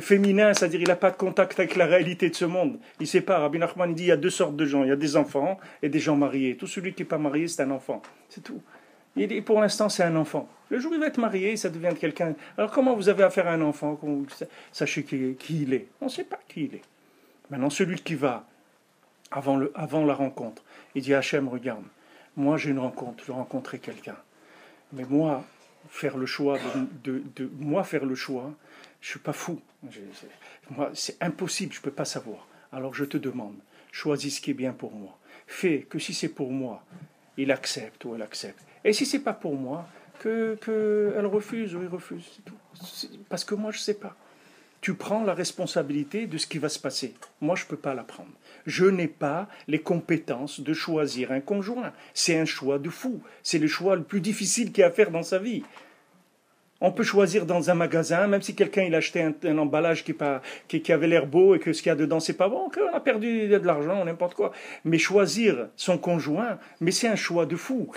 féminin, c'est-à-dire il n'a pas de contact avec la réalité de ce monde. Il ne sait pas. Rabbi Nachman dit il y a 2 sortes de gens. Il y a des enfants et des gens mariés. Tout celui qui n'est pas marié, c'est un enfant. C'est tout. Il dit, pour l'instant, c'est un enfant. Le jour où il va être marié, ça devient quelqu'un. Alors comment vous avez affaire à un enfant? Sachez qui il est. On ne sait pas qui il est. Maintenant, celui qui va, avant la rencontre, il dit Hachem, regarde, moi j'ai une rencontre, je vais rencontrer quelqu'un. Mais moi, faire le choix, je suis pas fou. Moi, c'est impossible, je peux pas savoir. Alors je te demande, choisis ce qui est bien pour moi. Fais que si c'est pour moi, il accepte ou elle accepte. Et si c'est pas pour moi, qu'elle refuse ou il refuse, c'est tout. Parce que moi je sais pas. tu prends la responsabilité de ce qui va se passer. Moi, je ne peux pas la prendre. Je n'ai pas les compétences de choisir un conjoint. C'est un choix de fou. C'est le choix le plus difficile qu'il y a à faire dans sa vie. On peut choisir dans un magasin, même si quelqu'un il a acheté un emballage qui avait l'air beau et que ce qu'il y a dedans c'est pas bon, qu'on a perdu de l'argent, n'importe quoi. Mais choisir son conjoint, mais c'est un choix de fou.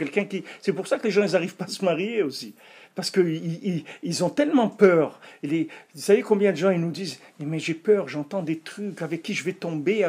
C'est pour ça que les gens ils n'arrivent pas à se marier aussi. Parce qu'ils ont tellement peur. Vous savez combien de gens ils nous disent mais j'ai peur, j'entends des trucs, avec qui je vais tomber,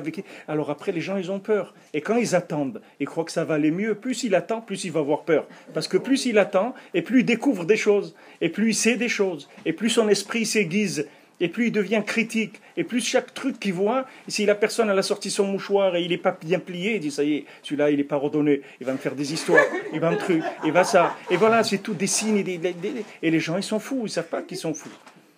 Alors après les gens ils ont peur. Et quand ils attendent, ils croient que ça va aller mieux, plus il attend, plus il va avoir peur. Parce que plus il attend, et plus il découvre des choses, et plus il sait des choses, et plus son esprit s'aiguise, et plus il devient critique, et plus chaque truc qu'il voit, si la personne elle a sorti son mouchoir et il n'est pas bien plié, il dit ça y est, celui-là il n'est pas redonné, il va me faire des histoires, il va me truc, il va ça, et voilà, c'est tout des signes, et les gens ils sont fous, ils ne savent pas qu'ils sont fous.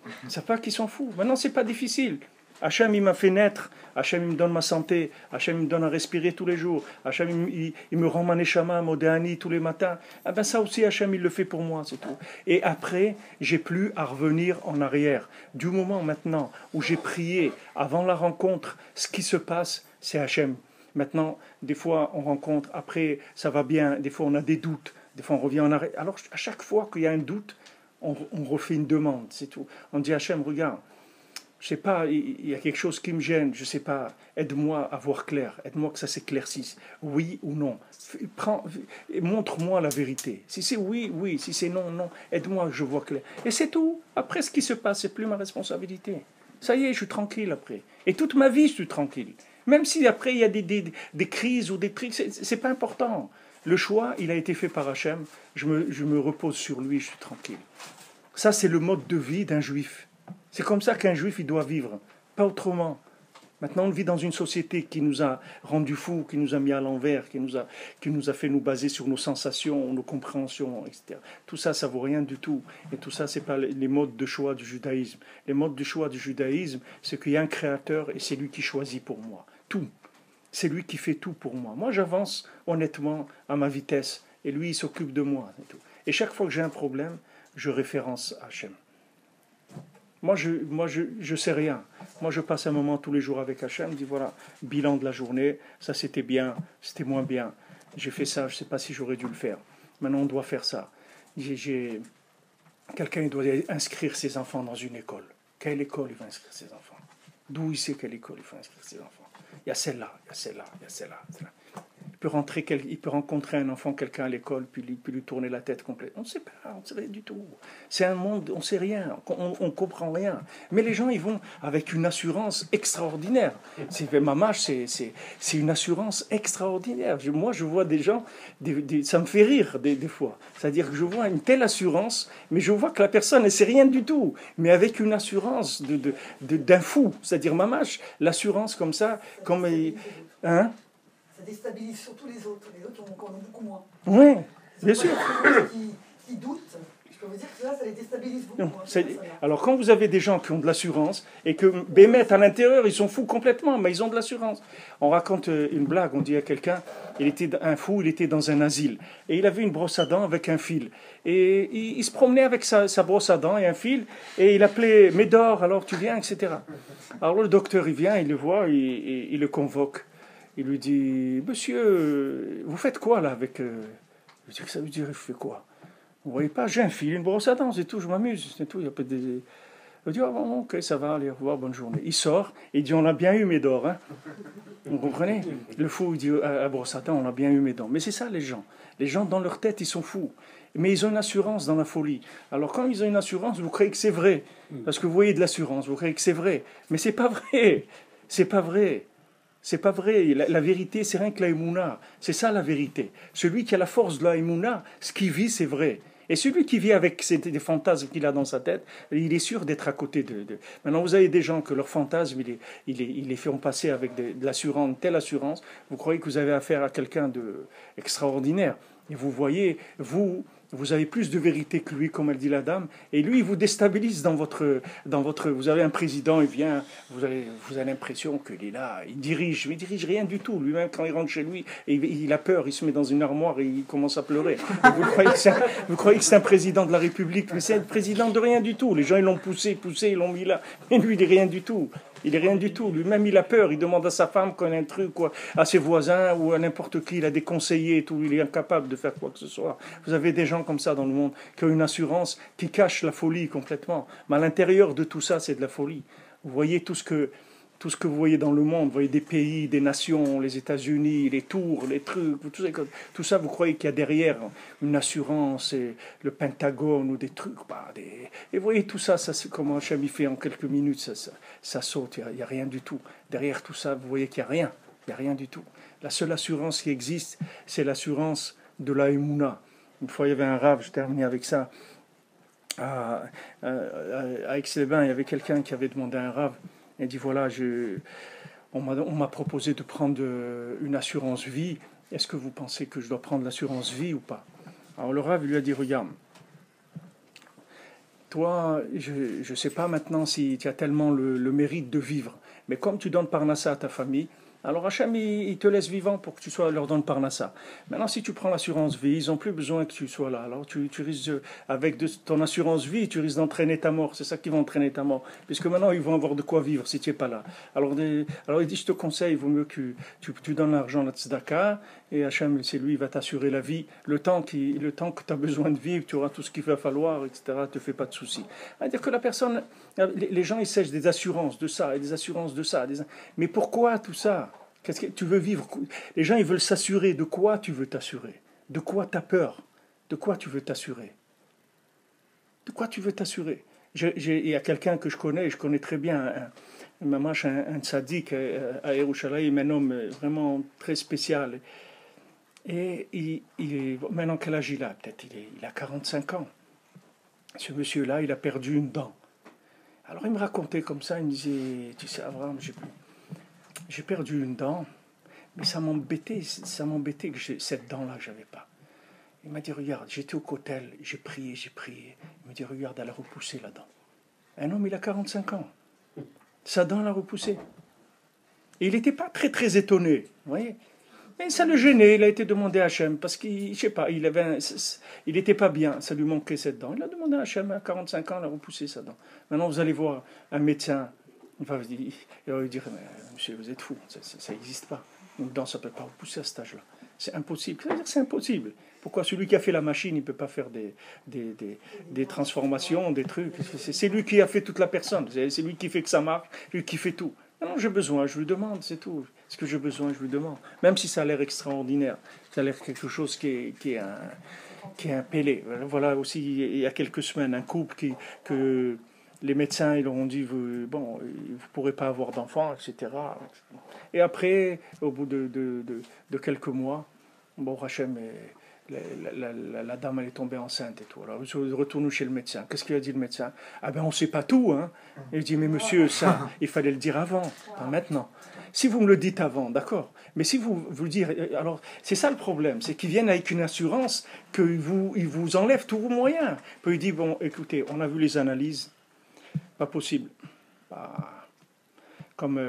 Ils ne savent pas qu'ils sont fous. Maintenant c'est pas difficile. Hachem il m'a fait naître, Hachem il me donne ma santé, Hachem il me donne à respirer tous les jours, Hachem il me rend ma neshama, modéani tous les matins. Ah ben ça aussi Hachem il le fait pour moi, c'est tout. Et après, j'ai plus à revenir en arrière. Du moment maintenant où j'ai prié avant la rencontre, ce qui se passe, c'est Hachem. Maintenant, des fois on rencontre, après ça va bien, des fois on a des doutes, des fois on revient en arrière. Alors à chaque fois qu'il y a un doute, on refait une demande, c'est tout. On dit Hachem, regarde, je sais pas, il y a quelque chose qui me gêne, je sais pas, aide-moi à voir clair, aide-moi que ça s'éclaircisse, oui ou non. Montre-moi la vérité. Si c'est oui, oui, si c'est non, non, aide-moi que je vois clair. Et c'est tout. Après, ce qui se passe, c'est plus ma responsabilité. Ça y est, je suis tranquille après. Et toute ma vie, je suis tranquille. Même si après, il y a des crises ou des trucs, c'est pas important. Le choix, il a été fait par Hachem, je me repose sur lui, je suis tranquille. Ça, c'est le mode de vie d'un juif. C'est comme ça qu'un juif il doit vivre, pas autrement. Maintenant, on vit dans une société qui nous a rendus fous, qui nous a mis à l'envers, qui nous a fait nous baser sur nos sensations, nos compréhensions, etc. Tout ça, ça vaut rien du tout. Et tout ça, c'est pas les modes de choix du judaïsme. Les modes de choix du judaïsme, c'est qu'il y a un créateur et c'est lui qui choisit pour moi. Tout. C'est lui qui fait tout pour moi. Moi, j'avance honnêtement à ma vitesse et lui, il s'occupe de moi. Et tout. Et chaque fois que j'ai un problème, je référence Hachem. Moi, je sais rien. Moi, je passe un moment tous les jours avec Hachem. Je dis, voilà, bilan de la journée. Ça, c'était bien. C'était moins bien. J'ai fait ça. Je ne sais pas si j'aurais dû le faire. Maintenant, on doit faire ça. Quelqu'un il doit inscrire ses enfants dans une école. Quelle école il va inscrire ses enfants? D'où il sait quelle école il faut inscrire ses enfants? Il y a celle-là, il y a celle-là, il y a celle-là. Il peut rencontrer un enfant, quelqu'un à l'école, puis lui tourner la tête complètement. On ne sait pas, on ne sait rien du tout. C'est un monde, on ne sait rien, on ne comprend rien. Mais les gens, ils vont avec une assurance extraordinaire. Mamash, c'est une assurance extraordinaire. Moi, je vois des gens, ça me fait rire des fois. C'est-à-dire que je vois une telle assurance, mais je vois que la personne, elle ne sait rien du tout. Mais avec une assurance d'un fou. C'est-à-dire, Mamash, l'assurance comme ça, comme... Hein? Ça déstabilise surtout les autres. Les autres en ont beaucoup moins. Oui, bien sûr. Qui doutent, je peux vous dire que ça les déstabilise beaucoup moins. Alors quand vous avez des gens qui ont de l'assurance et que Bémet à l'intérieur, ils sont fous complètement, mais ils ont de l'assurance. On raconte une blague, on dit à quelqu'un, il était un fou, il était dans un asile. Et il avait une brosse à dents avec un fil. Et il se promenait avec sa brosse à dents et un fil, et il appelait Médor, alors tu viens, etc. Alors le docteur, il vient, il le voit, il le convoque. Il lui dit, monsieur, vous faites quoi là avec... Je dis, que ça veut dire, je fais quoi? Vous voyez pas, j'ai un fil, une brosse à dents, c'est tout, je m'amuse, c'est tout. Il y a pas de... Il dit, bon, ok, ça va, allez, au revoir, bonne journée. Il sort, il dit, on a bien eu Médor, hein. Vous comprenez? Le fou, il dit, à brosse à dents, on a bien eu Médor. Mais c'est ça, les gens. Les gens, dans leur tête, ils sont fous. Mais ils ont une assurance dans la folie. Alors, quand ils ont une assurance, vous croyez que c'est vrai. Parce que vous voyez de l'assurance, vous croyez que c'est vrai. Mais c'est pas vrai. C'est pas vrai. C'est pas vrai. La vérité, c'est rien que la Emouna. C'est ça la vérité. Celui qui a la force de la Emouna, ce qu'il vit, c'est vrai. Et celui qui vit avec des fantasmes qu'il a dans sa tête, il est sûr d'être à côté de... Maintenant, vous avez des gens que leurs fantasmes, ils les font passer avec de l'assurance, une telle assurance. Vous croyez que vous avez affaire à quelqu'un d'extraordinaire. Et vous voyez, vous, Vous avez plus de vérité que lui, comme elle dit la dame, et lui, il vous déstabilise dans votre... Vous avez un président, il vient, vous avez l'impression qu'il est là, il dirige rien du tout. Lui-même, quand il rentre chez lui, il a peur, il se met dans une armoire et il commence à pleurer. Et vous croyez que c'est un président de la République, mais c'est un président de rien du tout. Les gens, ils l'ont poussé, ils l'ont mis là, mais lui, il est rien du tout. Il est rien du tout. Lui-même, il a peur. Il demande à sa femme qu'on ait un truc, quoi, à ses voisins ou à n'importe qui. Il a des conseillers et tout. Il est incapable de faire quoi que ce soit. Vous avez des gens comme ça dans le monde qui ont une assurance qui cache la folie complètement. Mais à l'intérieur de tout ça, c'est de la folie. Vous voyez tout ce que vous voyez dans le monde. Vous voyez des pays, des nations, les États-Unis, les tours, les trucs, tout ça, vous croyez qu'il y a derrière une assurance, et le Pentagone ou des trucs. Et vous voyez tout ça, c'est comment Hachem il fait en quelques minutes, ça saute, il n'y a rien du tout. Derrière tout ça, vous voyez qu'il n'y a rien. Il n'y a rien du tout. La seule assurance qui existe, c'est l'assurance de la Emouna. Une fois, il y avait un rave, je termine avec ça, à Aix-les-Bains, il y avait quelqu'un qui avait demandé à un rave, il dit voilà, on m'a proposé de prendre une assurance vie, est-ce que vous pensez que je dois prendre l'assurance vie ou pas? Alors le rave lui a dit regarde, toi, je ne sais pas maintenant si tu as tellement le mérite de vivre, mais comme tu donnes Parnassa à ta famille, alors Hachem, il te laisse vivant pour que tu sois, leur donne Parnassa. Maintenant, si tu prends l'assurance vie, ils n'ont plus besoin que tu sois là. Alors tu risques, avec ton assurance vie, tu risques d'entraîner ta mort. C'est ça qui va entraîner ta mort. Puisque maintenant, ils vont avoir de quoi vivre si tu n'es pas là. Alors il dit, je te conseille, il vaut mieux que tu donnes l'argent à la tzedaka, et Hachem, c'est lui, il va t'assurer la vie. Le temps que tu as besoin de vivre, tu auras tout ce qu'il va falloir, etc. Ne te fais pas de soucis. C'est-à-dire que la personne, les gens, ils sèchent des assurances de ça, et des assurances de ça. Mais pourquoi tout ça? Qu'est-ce que tu veux vivre? Les gens, ils veulent s'assurer. De quoi tu veux t'assurer? De quoi tu as peur? De quoi tu veux t'assurer? De quoi tu veux t'assurer? Il y a quelqu'un que je connais très bien, un tzaddik à Yerushalayim, un homme vraiment très spécial. Et maintenant, quel âge il a? Peut-être il a 45 ans. Ce monsieur-là, il a perdu une dent. Alors il me racontait comme ça, il me disait, tu sais, Abraham, j'ai perdu une dent, mais ça m'embêtait que cette dent-là, je n'avais pas. Il m'a dit, regarde, j'étais au cotel, j'ai prié. Il m'a dit, regarde, elle a repoussé la dent. Un homme, il a 45 ans. Sa dent l'a repoussé. Et il n'était pas très, très étonné, vous voyez. Mais ça le gênait, il a été demandé à Hachem, parce qu'il, je sais pas, il n'était pas bien, ça lui manquait cette dent. Il a demandé à Hachem, à 45 ans, il a repoussé sa dent. Maintenant, vous allez voir un médecin, il va lui dire, monsieur, vous êtes fou, ça n'existe pas. Une dent, ça ne peut pas repousser à cet âge-là. C'est impossible. Ça veut dire que c'est impossible. Pourquoi celui qui a fait la machine, il ne peut pas faire des transformations, des trucs? C'est lui qui a fait toute la personne. C'est lui qui fait que ça marche, lui qui fait tout. Non, j'ai besoin, je lui demande, c'est tout. Ce que j'ai besoin, je lui demande. Même si ça a l'air extraordinaire, ça a l'air quelque chose qui est un pélé. Voilà aussi, il y a quelques semaines, un couple que les médecins ils leur ont dit vous ne pourrez pas avoir d'enfants, etc. Et après, au bout de quelques mois, Hachem, la dame elle est tombée enceinte et tout. Alors retourne chez le médecin. Qu'est-ce qu'il a dit le médecin? Ah ben on ne sait pas tout, hein. Et il dit mais monsieur, ça, il fallait le dire avant, pas maintenant. Si vous me le dites avant, d'accord. Mais si vous le dites, alors c'est ça le problème, c'est qu'ils viennent avec une assurance qu'ils vous enlèvent tous vos moyens. Puis il dit bon, écoutez, on a vu les analyses. Pas possible. Comme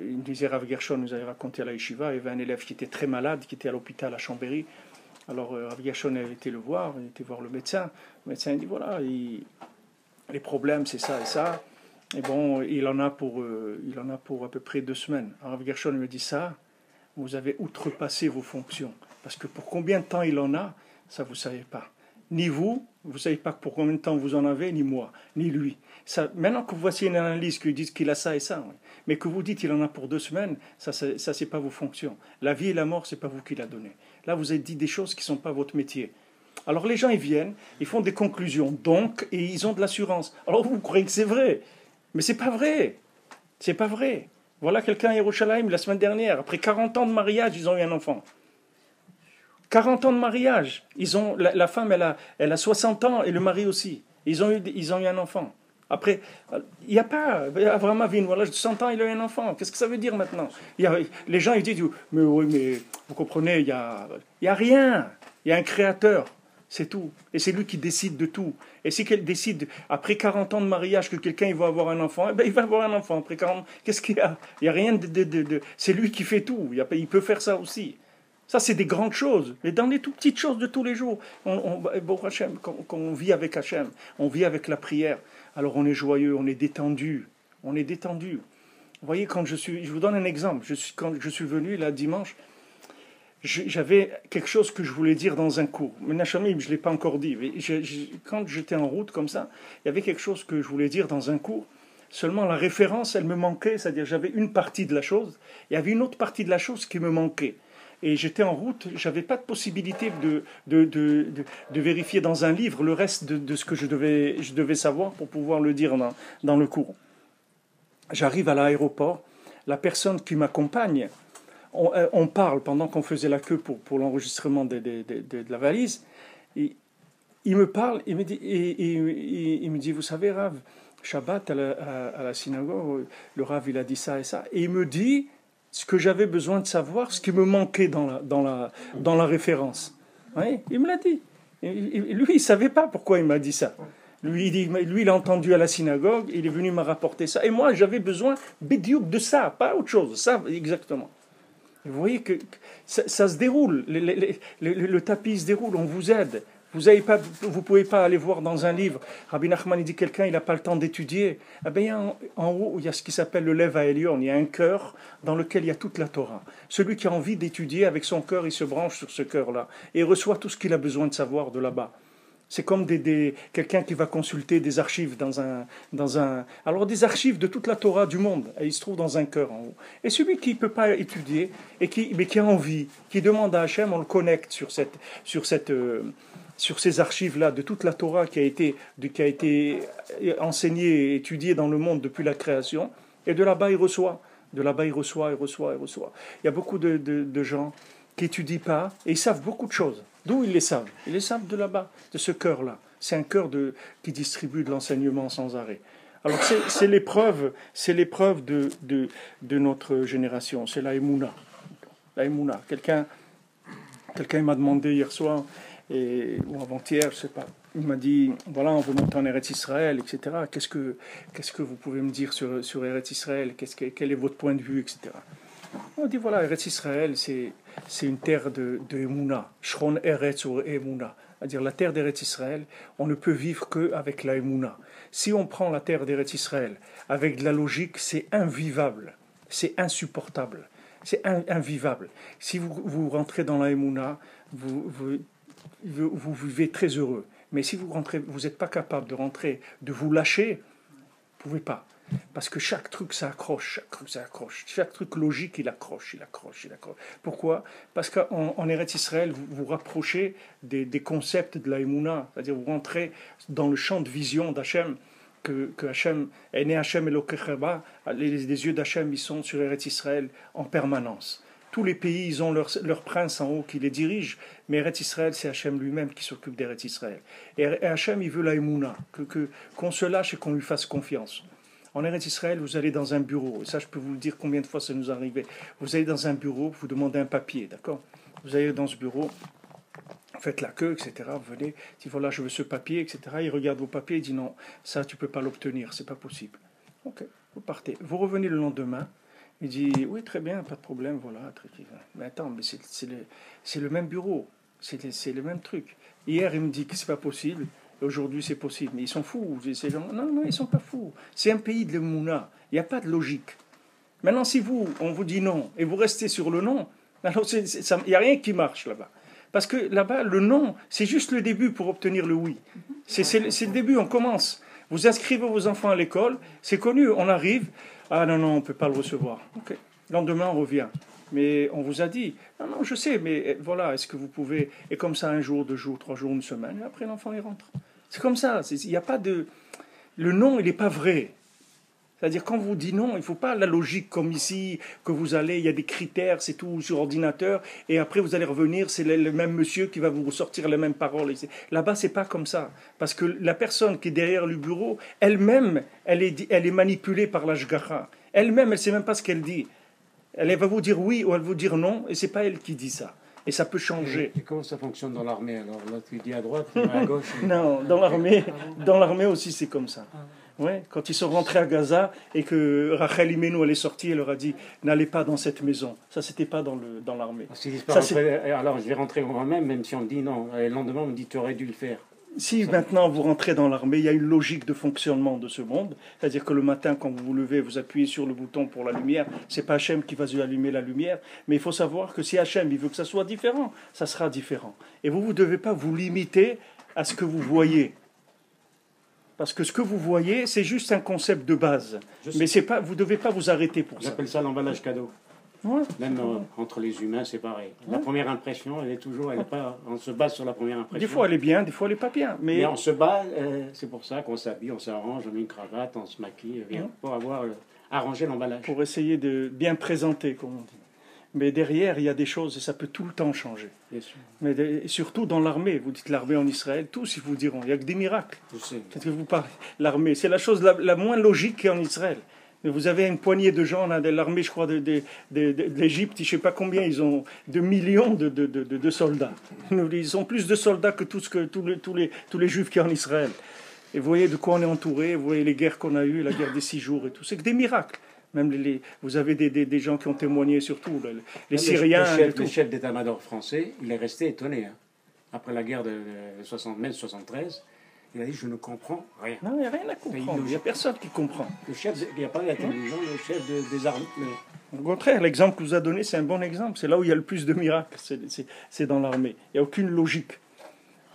il disait Rav Gershon, nous avait raconté à la yeshiva, il y avait un élève qui était très malade, qui était à l'hôpital à Chambéry. Alors Rav Gershon avait été le voir, il était voir le médecin. Le médecin dit voilà, les problèmes c'est ça et ça. Et bon, il en a pour à peu près 2 semaines. Alors Rav Gershon me dit ça, vous avez outrepassé vos fonctions. Parce que pour combien de temps il en a, ça vous ne savez pas. Ni vous ne savez pas pour combien de temps vous en avez, ni moi, ni lui. Ça, maintenant que vous voici une analyse qui dit qu'il a ça et ça, oui. Mais que vous dites qu'il en a pour 2 semaines, ça c'est pas vos fonctions. La vie et la mort, c'est pas vous qui l'a donné. Là, vous avez dit des choses qui ne sont pas votre métier. Alors les gens, ils viennent, ils font des conclusions, donc, et ils ont de l'assurance. Alors vous croyez que c'est vrai, mais c'est pas vrai. C'est pas vrai. Voilà quelqu'un à Yerushalayim, la semaine dernière, après 40 ans de mariage, ils ont eu un enfant. 40 ans de mariage. La femme, elle a 60 ans et le mari aussi. Ils ont eu un enfant. Après, il n'y a pas. Abraham Avinu, voilà, 100 ans, il a eu un enfant. Qu'est-ce que ça veut dire maintenant? Les gens, ils disent, mais oui, mais vous comprenez, il y a rien. Il y a un créateur. C'est tout. Et c'est lui qui décide de tout. Et si qu'elle décide, après 40 ans de mariage, que quelqu'un il va avoir un enfant, eh ben, il va avoir un enfant. Après 40 qu'est-ce qu'il y a? Il n'y a rien de. C'est lui qui fait tout. Il peut faire ça aussi. Ça, c'est des grandes choses. Mais dans les tout petites choses de tous les jours, quand on vit avec Hachem, on vit avec la prière, alors on est joyeux, on est détendu. On est détendu. Vous voyez, je vous donne un exemple. Quand je suis venu là dimanche, j'avais quelque chose que je voulais dire dans un cours. Mais Nachamim, je ne l'ai pas encore dit. Mais quand j'étais en route comme ça, il y avait quelque chose que je voulais dire dans un cours. Seulement la référence, elle me manquait. C'est-à-dire j'avais une partie de la chose. Il y avait une autre partie de la chose qui me manquait. Et j'étais en route, je n'avais pas de possibilité de vérifier dans un livre le reste de ce que je devais savoir pour pouvoir le dire dans le cours. J'arrive à l'aéroport. La personne qui m'accompagne, on parle pendant qu'on faisait la queue pour l'enregistrement de la valise. Et il me parle, il me dit, vous savez, Rav, Shabbat à la synagogue, le Rav il a dit ça et ça. Et il me dit ce que j'avais besoin de savoir, ce qui me manquait dans la référence. Oui, il me l'a dit. Lui, il ne savait pas pourquoi il m'a dit ça. Lui, il a entendu à la synagogue, il est venu me rapporter ça. Et moi, j'avais besoin bédiouk de ça, pas autre chose. Ça, exactement. Vous voyez que ça se déroule, le tapis se déroule, on vous aide. Vous ne pouvez pas aller voir dans un livre. Rabbi Nachman il dit quelqu'un il n'a pas le temps d'étudier. Eh bien, en haut, il y a ce qui s'appelle le Lev HaElyon. Il y a un cœur dans lequel il y a toute la Torah. Celui qui a envie d'étudier avec son cœur, il se branche sur ce cœur-là et il reçoit tout ce qu'il a besoin de savoir de là-bas. C'est comme quelqu'un qui va consulter des archives alors des archives de toute la Torah du monde, et il se trouve dans un cœur en haut. Et celui qui ne peut pas étudier, mais qui a envie, qui demande à Hachem, on le connecte sur ces archives-là de toute la Torah qui a été enseignée et étudiée dans le monde depuis la création, et de là-bas il reçoit. De là-bas il reçoit. Il y a beaucoup de gens qui n'étudient pas, et ils savent beaucoup de choses. D'où ils les savent? Ils les savent de là-bas, de ce cœur-là. C'est un cœur qui distribue de l'enseignement sans arrêt. Alors c'est l'épreuve de notre génération, c'est la Emouna. La Emouna. Quelqu'un m'a demandé hier soir, ou avant-hier, je ne sais pas, il m'a dit, voilà, on veut monter en Eretz Israël, etc. Qu'est-ce que vous pouvez me dire sur Eretz Israël? Quel est votre point de vue, etc. On dit, voilà, Eretz Israël, c'est une terre de Emouna. Shron Eretz ou Emouna. C'est-à-dire la terre d'Eretz Israël, on ne peut vivre qu'avec la Emouna. Si on prend la terre d'Eretz Israël avec de la logique, c'est invivable. C'est insupportable. C'est invivable. Si vous rentrez dans la Emouna, vous vivez très heureux. Mais si vous n'êtes pas capable de rentrer, de vous lâcher, vous ne pouvez pas. Parce que chaque truc, ça accroche. Chaque truc logique, il accroche. Pourquoi? Parce qu'en Eretz Israël, vous vous rapprochez des concepts de la Emouna. C'est-à-dire, vous rentrez dans le champ de vision d'Hachem, que Hachem, est né Hachem Elokecheba, les yeux d'Hachem, ils sont sur Eretz Israël en permanence. Tous les pays, ils ont leur prince en haut qui les dirige, mais Eretz Israël, c'est Hachem lui-même qui s'occupe d'Eretz Israël. Et Hachem, il veut la Emouna, qu'on se lâche et qu'on lui fasse confiance. En Eretz Israël, vous allez dans un bureau, et ça je peux vous le dire combien de fois ça nous arrivait. Vous allez dans un bureau, vous demandez un papier, d'accord? Vous allez dans ce bureau, faites la queue, etc. Vous venez, dites voilà, je veux ce papier, etc. Il regarde vos papiers, il dit non, ça tu ne peux pas l'obtenir, c'est pas possible. Ok, vous partez. Vous revenez le lendemain, il dit oui, très bien, pas de problème, voilà, très bien. Mais attends, mais c'est le même bureau, c'est le même truc. Hier, il me dit que c'est pas possible. Aujourd'hui, c'est possible. Mais ils sont fous. Ces gens. Non, ils ne sont pas fous. C'est un pays de l'Emouna. Il n'y a pas de logique. Maintenant, si on vous dit non, et vous restez sur le non, alors il n'y a rien qui marche là-bas. Parce que là-bas, le non, c'est juste le début pour obtenir le oui. C'est le début, on commence. Vous inscrivez vos enfants à l'école, c'est connu, on arrive. Ah non, on ne peut pas le recevoir. Ok. Lendemain, on revient. Mais on vous a dit, non, je sais, mais voilà, est-ce que vous pouvez... Et comme ça, 1 jour, 2 jours, 3 jours, 1 semaine, et après l'enfant, il rentre. C'est comme ça, il n'y a pas de... Le non, il n'est pas vrai. C'est-à-dire, quand vous dites non, il ne faut pas la logique comme ici, que vous allez, il y a des critères, c'est tout sur ordinateur, et après vous allez revenir, c'est le même monsieur qui va vous ressortir les mêmes paroles. Là-bas, ce n'est pas comme ça. Parce que la personne qui est derrière le bureau, elle-même, elle est manipulée par la shgacha. Elle-même, elle ne sait même pas ce qu'elle dit. Elle va vous dire oui ou elle va vous dire non, et ce n'est pas elle qui dit ça. Et ça peut changer. Et comment ça fonctionne dans l'armée alors? Là, tu dis à droite, tu vas à gauche. Non, dans l'armée aussi, c'est comme ça. Ouais, quand ils sont rentrés à Gaza et que Rachel Imenu elle est sortie, elle leur a dit n'allez pas dans cette maison. Ça, c'était pas dans l'armée. S'ils disent pas alors je vais rentrer moi-même, même si on me dit non. Et le lendemain, on me dit tu aurais dû le faire. Si maintenant vous rentrez dans l'armée, il y a une logique de fonctionnement de ce monde. C'est-à-dire que le matin, quand vous vous levez, vous appuyez sur le bouton pour la lumière. C'est pas Hachem qui va allumer la lumière. Mais il faut savoir que si Hachem il veut que ça soit différent, ça sera différent. Et vous ne devez pas vous limiter à ce que vous voyez. Parce que ce que vous voyez, c'est juste un concept de base. Mais c'est pas, vous ne devez pas vous arrêter pour ça. J'appelle ça l'emballage cadeau. Ouais. Même entre les humains, c'est pareil. La première impression, elle est toujours, elle est pas, on se base sur la première impression. Des fois, elle est bien, des fois, elle n'est pas bien. Mais on se bat, c'est pour ça qu'on s'habille, on s'arrange, on met une cravate, on se maquille, pour avoir arrangé l'emballage. Pour essayer de bien présenter, comme on dit. Mais derrière, il y a des choses et ça peut tout le temps changer. Bien sûr. Mais surtout dans l'armée, vous dites l'armée en Israël, tous ils vous diront, il n'y a que des miracles. Je sais. Peut-être que vous parlez l'armée, c'est la chose la moins logique qu'en Israël. Mais vous avez une poignée de gens, là, de l'armée, je crois, de l'Égypte, je ne sais pas combien, ils ont 2 millions de soldats. Ils ont plus de soldats que tous les juifs qui sont en Israël. Et vous voyez de quoi on est entouré, vous voyez les guerres qu'on a eues, la guerre des 6 jours et tout, c'est que des miracles. Même vous avez des gens qui ont témoigné surtout, les Syriens. Le chef d'état-major français, il est resté étonné. Hein. Après la guerre de mai-73, il a dit je ne comprends rien. Non, il n'y a rien à comprendre. Il n'y a personne qui comprend. Le chef, il n'y a pas d'intelligent, le chef des armées. Au contraire, l'exemple que vous a donné, c'est un bon exemple. C'est là où il y a le plus de miracles, c'est dans l'armée. Il n'y a aucune logique.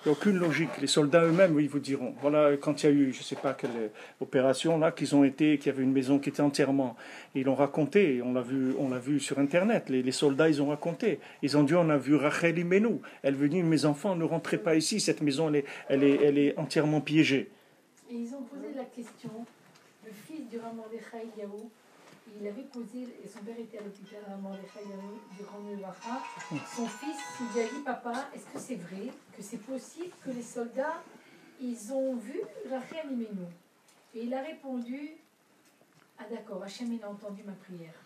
Il n'y a aucune logique. Les soldats eux-mêmes, oui, ils vous diront. Voilà, quand il y a eu, je ne sais pas quelle opération, là, qu'il y avait une maison qui était entièrement. Ils l'ont raconté, on l'a vu sur Internet. Les soldats, ils ont raconté. Ils ont dit, on a vu Rachel Imenu. Elle venue, mes enfants, ne rentrez pas ici. Cette maison, elle est entièrement piégée. Et ils ont posé la question. Le fils du Rav Mordechai Eliyahu, il avait posé, et son père était à l'hôpital à Mordechai Eliyahu, du Grand Nevacha. Son fils, il lui a dit, papa, est-ce que c'est vrai que c'est possible que les soldats, ils ont vu Rachel Imenu? Et il a répondu, ah d'accord, Hachem, il a entendu ma prière.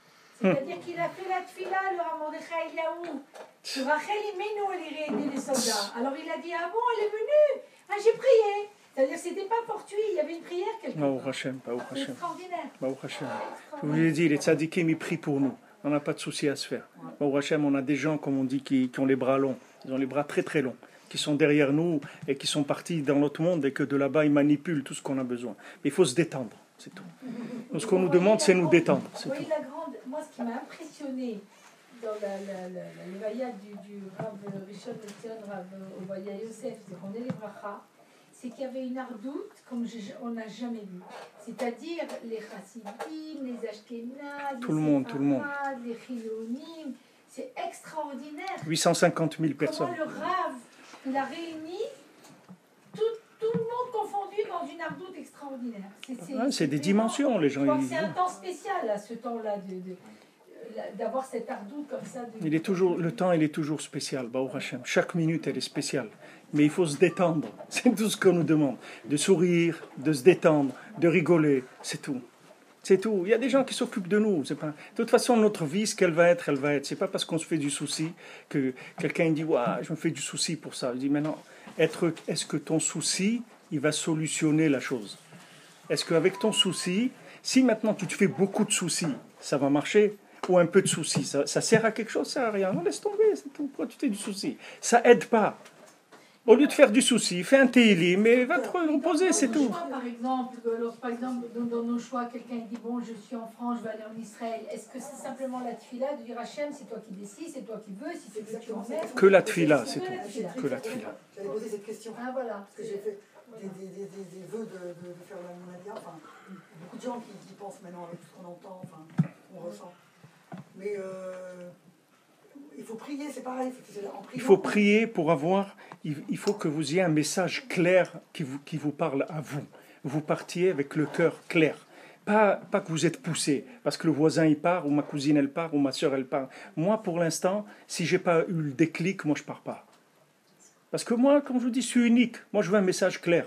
C'est-à-dire qu'il a fait la tfila, le Rav Mordechai Eliyahu, que Rachel Imenu, elle irait aider les soldats. Alors il a dit, ah bon, elle est venue, ah j'ai prié. C'est-à-dire que ce n'était pas fortuit, il y avait une prière quelque part. C'est extraordinaire. Je vous l'ai dit, les tzadikim, ils prient pour nous. On n'a pas de souci à se faire. Au Hachem, on a des gens, comme on dit, qui ont les bras longs. Ils ont les bras très très longs, qui sont derrière nous et qui sont partis dans l'autre monde et que de là-bas, ils manipulent tout ce qu'on a besoin. Mais il faut se détendre, c'est tout. Donc, ce qu'on nous demande, c'est nous détendre. Vous voyez la grande... Moi, ce qui m'a impressionné dans l'évaïa du Rav Rishon LeZion, Rav Ovadia Yosef, c'est qu'on est les brachas, c'est qu'il y avait une ardoute comme on n'a jamais vu. C'est-à-dire les chassidim, les ashkénazes, tout le monde, les chilonim. C'est extraordinaire. 850 000 personnes. Comment le Rav, il a réuni tout le monde confondu dans une ardoute extraordinaire. C'est des dimensions, les gens. C'est un temps spécial, à ce temps-là, d'avoir cette ardoute comme ça. Le temps, il est toujours spécial, Baruch Hashem. Chaque minute, elle est spéciale. Mais il faut se détendre. C'est tout ce qu'on nous demande. De sourire, de se détendre, de rigoler. C'est tout. C'est tout. Il y a des gens qui s'occupent de nous. C'est pas... De toute façon, notre vie, ce qu'elle va être, elle va être. C'est pas parce qu'on se fait du souci que quelqu'un dit ouais, je me fais du souci pour ça. Je dis mais non. Est-ce que ton souci, il va solutionner la chose? Est-ce qu'avec ton souci, si maintenant tu te fais beaucoup de soucis, ça va marcher? Ou un peu de soucis, ça sert à quelque chose? Ça sert à rien. Non, laisse tomber. C'est tout. Pourquoi tu fais du souci? Ça aide pas. Au lieu de faire du souci, fais un télim, mais va te reposer, c'est tout. Par exemple, dans nos choix, quelqu'un dit bon, je suis en France, je vais aller en Israël. Est-ce que c'est simplement la tfila de dire Hachem, c'est toi qui décides, c'est toi qui veux, si c'est que tu en mets? Que la tfila, c'est tout. Que la tfila. J'avais posé cette question. Ah voilà. Parce que j'ai fait des vœux de faire la Monadia. Enfin, beaucoup de gens qui pensent maintenant avec tout ce qu'on entend, enfin, qu'on ressent. Mais il faut prier, c'est pareil. Il faut prier pour avoir... Il faut que vous ayez un message clair qui vous parle à vous. Vous partiez avec le cœur clair. Pas que vous êtes poussé, parce que le voisin il part, ou ma cousine elle part, ou ma soeur elle part. Moi, pour l'instant, si j'ai pas eu le déclic, moi je pars pas. Parce que moi, comme je vous dis, je suis unique. Moi, je veux un message clair.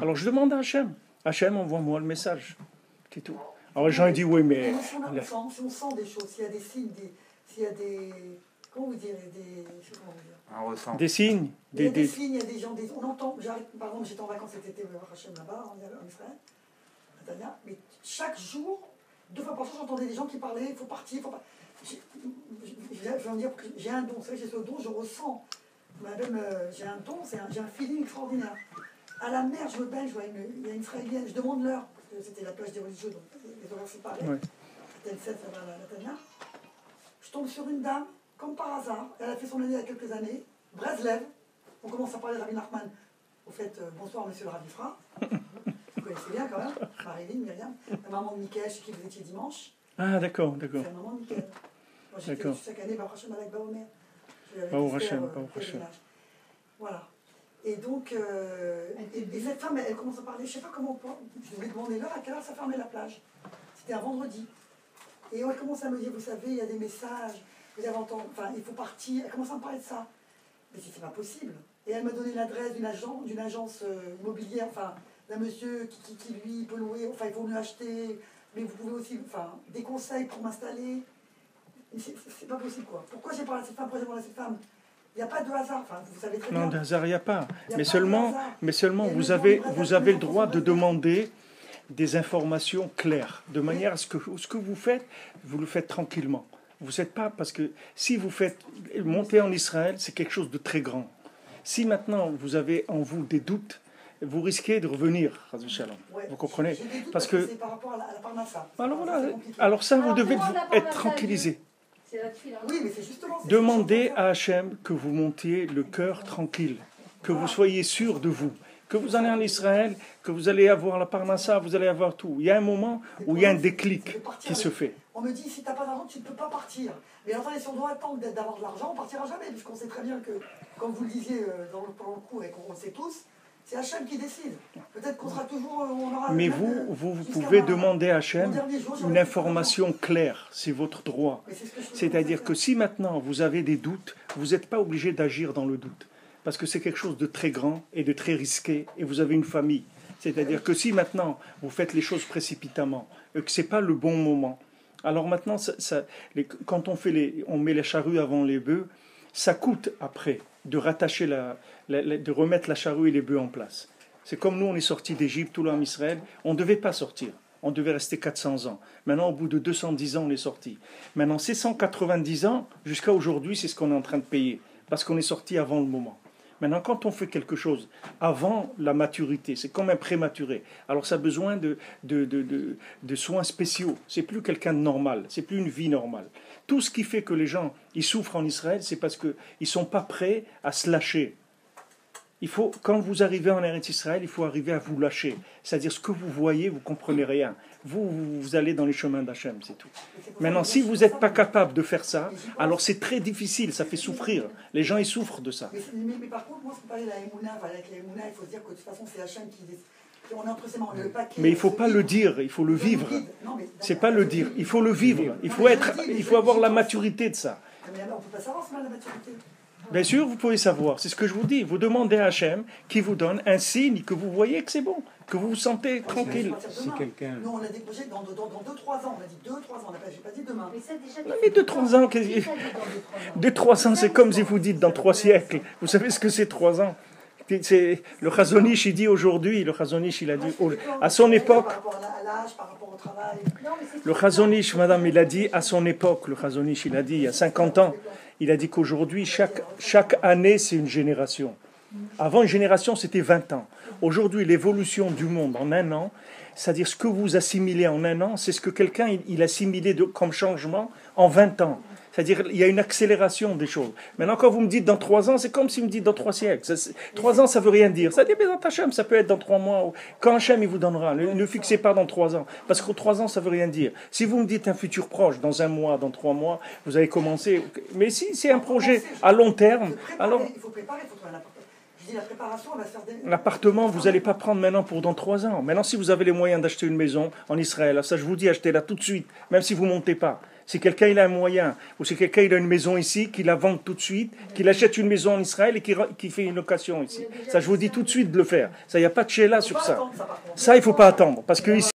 Alors je demande à Hachem. Hachem, envoie-moi le message. C'est tout. Alors les gens ils disent, oui, mais... Si on sent des choses, s'il y a des signes, s'il y a des comment vous dire, je sais pas comment vous dire. Un ressent. Des signes, Il y a des signes, il y a des gens, on entend, par exemple, j'étais en vacances cet été au Hachem là-bas, en Israël, à Netanya, mais chaque jour, 2 fois par jour, j'entendais des gens qui parlaient, il faut partir, il faut pas. Je vais vous dire, j'ai un don, vous savez, j'ai ce don, je ressens. Même, j'ai un don, j'ai un feeling extraordinaire. À la mer, je me baigne, je vois il y a une Israélienne, je demande l'heure, parce que c'était la plage des religieux, donc les horaires séparés, Ouais. c'était le 7, ça va à Netanya. Je tombe sur une dame, comme par hasard, elle a fait son année il y a quelques années, Breslev, on commence à parler de Rabbi Nachman. Au fait, bonsoir monsieur le Ravifra. Vous connaissez bien quand même, Marilyn, Myriam, la maman de Mickaël, chez qui vous étiez dimanche. Ah, d'accord, d'accord. C'est la maman de Mickaël. Moi j'étais chaque année, Baruch Hashem avec Baomer. Baruch Hashem, Baruch Hashem. Voilà. Et donc, et cette femme, elle commence à parler, je ne sais pas comment, je lui ai demandé l'heure, à quelle heure ça fermait la plage. C'était un vendredi. Et elle commence à me dire, vous savez, il y a des messages, vous avez entendu, enfin, il faut partir. Elle commence à me parler de ça. Mais c'est pas possible. Et elle m'a donné l'adresse d'une agence immobilière, enfin, d'un monsieur qui lui peut louer, enfin, il faut mieux acheter, mais vous pouvez aussi, enfin, des conseils pour m'installer. C'est pas possible, quoi. Pourquoi j'ai parlé à cette femme, pourquoi j'ai parlé à cette femme? Il n'y a pas de hasard, enfin, vous savez très bien. Non, de hasard, il n'y a pas. Il y a Mais pas seulement, de hasard. mais seulement Et vous le avez, temps de vous avez le Breslev, droit de Breslev. demander des informations claires, de manière à ce que vous faites, vous le faites tranquillement. Vous n'êtes pas, parce que si vous faites monter en Israël, c'est quelque chose de très grand. Si maintenant vous avez en vous des doutes, vous risquez de revenir, Chazal Shalom. Ouais. Vous comprenez? J'ai des doutes Parce que c'est par rapport à la parnassa. alors Ça, voilà, c'est compliqué. alors ça vous Alors, devez demande la être parnassa à tranquillisé. C'est la tuile. Oui, mais c'est justement. c'est Demandez ce que je à Hachem que vous montiez le cœur tranquille, que vous soyez sûr de vous, que vous allez en Israël, que vous allez avoir la parnassa, vous allez avoir tout. Il y a un moment où il y a un déclic qui se fait. On me dit, si tu n'as pas d'argent, tu ne peux pas partir. Mais attendez, si on doit attendre d'avoir de l'argent, on ne partira jamais, puisqu'on sait très bien que, comme vous le disiez pendant le cours et qu'on le sait tous, c'est Hachem qui décide. Peut-être qu'on sera toujours... On aura Mais même, vous jusqu'à pouvez ma- demander à mon Hachem dernier jour, j'aurai une plus information claire, c'est votre droit. Mais c'est ce que je fais C'est-à-dire comme que ça. si maintenant vous avez des doutes, vous n'êtes pas obligé d'agir dans le doute. Parce que c'est quelque chose de très grand et de très risqué, et vous avez une famille. C'est-à-dire que si maintenant vous faites les choses précipitamment, et que ce n'est pas le bon moment, alors maintenant, quand on met les charrues avant les bœufs, ça coûte après de rattacher de remettre la charrue et les bœufs en place. C'est comme nous, on est sortis d'Égypte, tout l'homme Israël, on ne devait pas sortir. On devait rester 400 ans. Maintenant, au bout de 210 ans, on est sorti. Maintenant, ces 190 ans, jusqu'à aujourd'hui, c'est ce qu'on est en train de payer. Parce qu'on est sorti avant le moment. Maintenant, quand on fait quelque chose avant la maturité, c'est comme un prématuré. Alors, ça a besoin de soins spéciaux. C'est plus quelqu'un de normal. C'est plus une vie normale. Tout ce qui fait que les gens ils souffrent en Israël, c'est parce qu'ils ne sont pas prêts à se lâcher. Quand vous arrivez en Eretz Israël, il faut arriver à vous lâcher. C'est-à-dire, ce que vous voyez, vous ne comprenez rien. Vous allez dans les chemins d'Hachem, c'est tout. Maintenant, si vous n'êtes pas capable de faire ça, alors c'est très difficile, ça fait souffrir. Les gens, ils souffrent de ça. Mais par contre, moi, ce qu'on parlait de la Emouna, avec la Emouna, il faut se dire que de toute façon, c'est Hachem qui décide. On est entre ses mains, le paquet. Mais il ne faut pas le dire, il faut le vivre. C'est pas le dire, il faut le vivre. Il faut avoir la maturité de ça. Mais alors, on ne peut pas savoir ce la maturité. Bien sûr, vous pouvez savoir, c'est ce que je vous dis. Vous demandez à Hachem qui vous donne un signe que vous voyez que c'est bon, que vous vous sentez tranquille. Si quelqu'un... Nous, on a des projets dans 2-3 ans. On a dit 2-3 ans. Je n'ai pas dit demain. Mais ça, déjà, Non, mais 2-3 ans, Qui t'a dit dans 2-3 ans 2-3 ans, c'est comme si vous dites dans 3 siècles. Vous savez ce que c'est 3 ans? Le Chazonish, il dit aujourd'hui, le Chazonish, il a dit, à son époque, Par rapport à l'âge, par rapport au travail. Non, mais c'est le Chazonish, madame, il a dit, à son époque, le Chazonish, il a dit, il y a 50 ans, il a dit qu'aujourd'hui, chaque année, c'est une génération. Avant, une génération, c'était 20 ans. Aujourd'hui, l'évolution du monde en un an, c'est-à-dire ce que vous assimilez en un an, c'est ce que quelqu'un il assimilé comme changement en 20 ans. C'est-à-dire il y a une accélération des choses. Maintenant, quand vous me dites dans 3 ans, c'est comme si vous me dites dans 3 siècles. 3 ans, ça ne veut rien dire. Ça dit, mais dans Hachem, ça peut être dans 3 mois. Quand Hachem, il vous donnera. Ne fixez pas dans 3 ans. Parce que 3 ans, ça ne veut rien dire. Si vous me dites un futur proche, dans 1 mois, dans 3 mois, vous allez commencer. Mais si c'est un projet à long terme, alors... Il faut préparer, il faut trouver un appartement. Je dis la préparation, elle va se faire des... L'appartement, vous n'allez pas prendre maintenant pour dans 3 ans. Maintenant, si vous avez les moyens d'acheter une maison en Israël, ça je vous dis, achetez-la tout de suite, même si vous ne montez pas. Si quelqu'un il a un moyen, ou si quelqu'un il a une maison ici, qu'il la vende tout de suite, qu'il achète une maison en Israël et qui fait une location ici. Ça, je vous dis tout de suite de le faire. Ça, il n'y a pas de chéla sur ça. Ça, il ne faut pas attendre. Parce que ici,